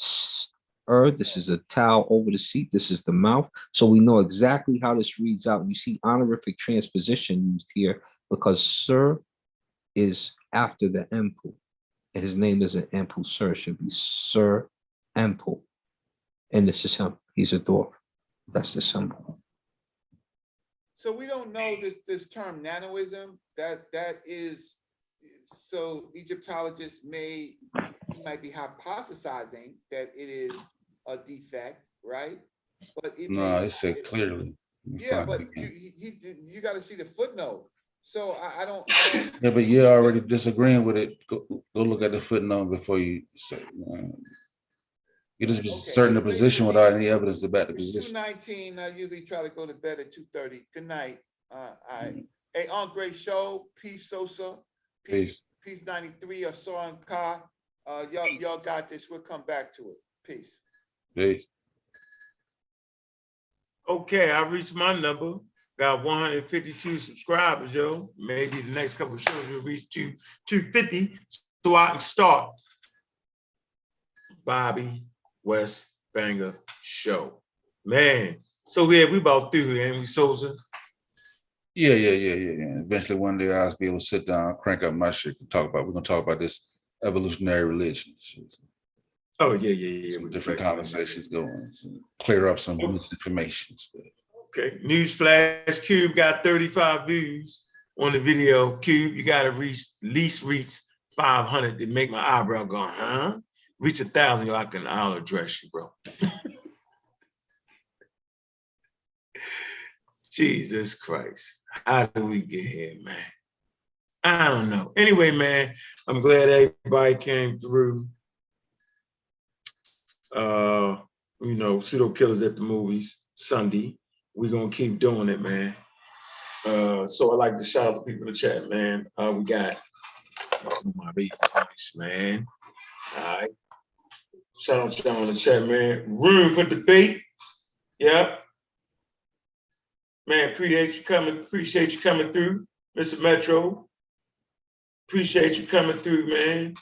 This is a towel over the seat. This is the mouth. So we know exactly how this reads out. You see honorific transposition used here because Sir is after the Impu. And his name isn't Impu Sir. It should be Sir Impu. And this is him. He's a dwarf. That's the symbol. So we don't know this term nanoism. That is, so Egyptologists might be hypothesizing that it is a defect, right? But it No, they said clearly. Yeah, but you got to see the footnote. So I don't. Yeah, but you're already disagreeing with it. Go look at the footnote before you say. You just asserting the position without any evidence to back the position. 2:19. I usually try to go to bed at 2:30. Good night. Hey, on great show. Peace, Sosa. Peace 93. Or Soren Ka. Y'all got this. We'll come back to it. Peace. Peace. Okay, I reached my number. Got 152 subscribers, yo. Maybe the next couple of shows will reach 250 so I can start Bobby West Banger Show. Man, so yeah, we about through here, ain't we, Souza? Yeah. Eventually one day I'll be able to sit down, crank up my shit and we're gonna talk about this evolutionary religion. Oh, yeah. Some different conversations going, clear up some misinformation stuff. Okay, Newsflash, Cube got 35 views on the video. Cube, you gotta at least reach 500 to make my eyebrow go, huh? Reach 1,000, I'll address you, bro. Jesus Christ, how do we get here, man? I don't know. Anyway, man, I'm glad everybody came through. Pseudo Killers at the Movies, Sunday. We're gonna keep doing it, man. So I like to shout out to people in the chat, man. We got my baby, man. All right. Shout out to y'all in the chat, man. Room for debate. Yep. Man, appreciate you coming through, Mr. Metro. Appreciate you coming through, man.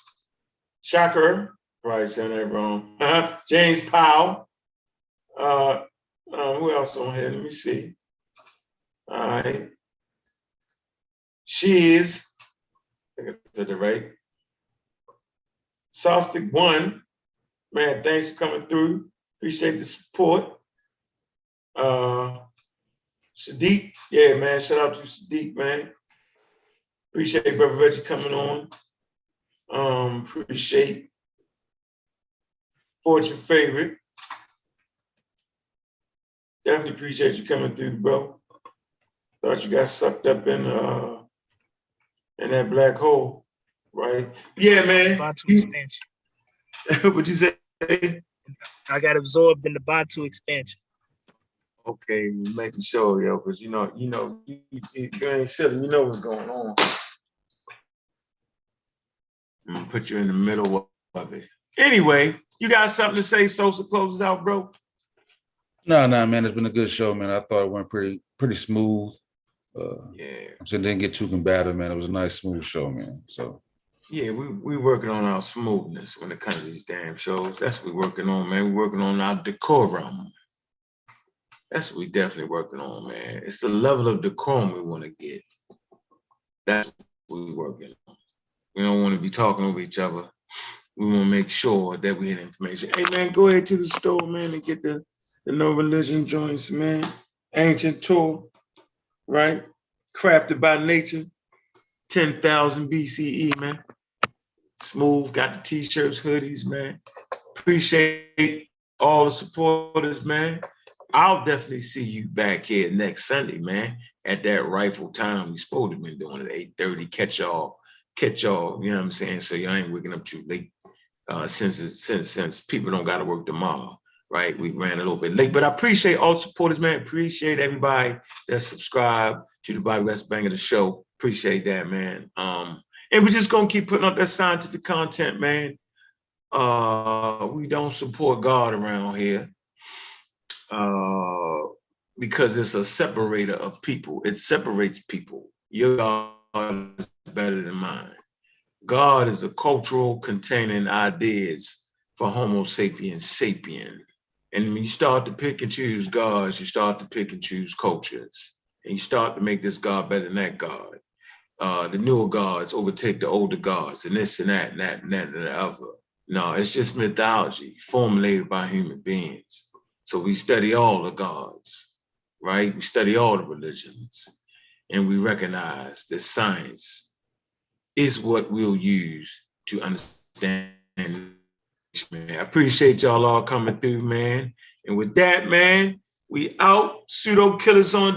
Shocker. Probably saying that wrong. James Powell. Who else on here? Let me see. All right. She's, I think I said it right. Saustic One. Man, thanks for coming through. Appreciate the support. Sadiq, yeah, man. Shout out to Sadiq, man. Appreciate Brother Reggie coming on. Appreciate Fortune Favorite. Definitely appreciate you coming through, bro. Thought you got sucked up in that black hole, right? Yeah, man. Bantu expansion. What'd you say? I got absorbed in the Bantu expansion. okay, we're making sure, yo, because you ain't silly, you know what's going on. I'm gonna put you in the middle of it. Anyway, you got something to say, Sosa, closes out, bro? No, man, it's been a good show, man. I thought it went pretty smooth. Yeah. So it didn't get too combative, man. It was a nice, smooth show, man. So yeah, we working on our smoothness when it comes to these damn shows. That's what we're working on, man. We're working on our decorum. That's what we definitely working on, man. It's the level of decorum we want to get. That's what we're working on. We don't want to be talking over each other. We want to make sure that we had information. Hey, man, go ahead to the store, man, and get the no religion joints, man. Ancient tour, right? Crafted by nature, 10,000 BCE, man. Smooth, got the t-shirts, hoodies, man. Appreciate all the supporters, man. I'll definitely see you back here next Sunday, man, at that rifle time. We supposed to be doing it at 8:30. Catch y'all, you know what I'm saying? So y'all ain't waking up too late. Since people don't gotta work tomorrow, right? We ran a little bit late, but I appreciate all the supporters, man. Appreciate everybody that subscribed to the Bobby West Banger the show. Appreciate that, man. And we're just gonna keep putting up that scientific content, man. We don't support God around here because it's a separator of people. It separates people. Your God is better than mine. God is a cultural containing ideas for Homo sapiens sapien. And when you start to pick and choose gods, you start to pick and choose cultures. And you start to make this God better than that God. The newer gods overtake the older gods, and this and that and that and that and the other. No, it's just mythology formulated by human beings. So we study all the gods, right? We study all the religions, and we recognize that science is what we'll use to understand. Man, I appreciate y'all all coming through, man. And with that, man, we out. Pseudo killers on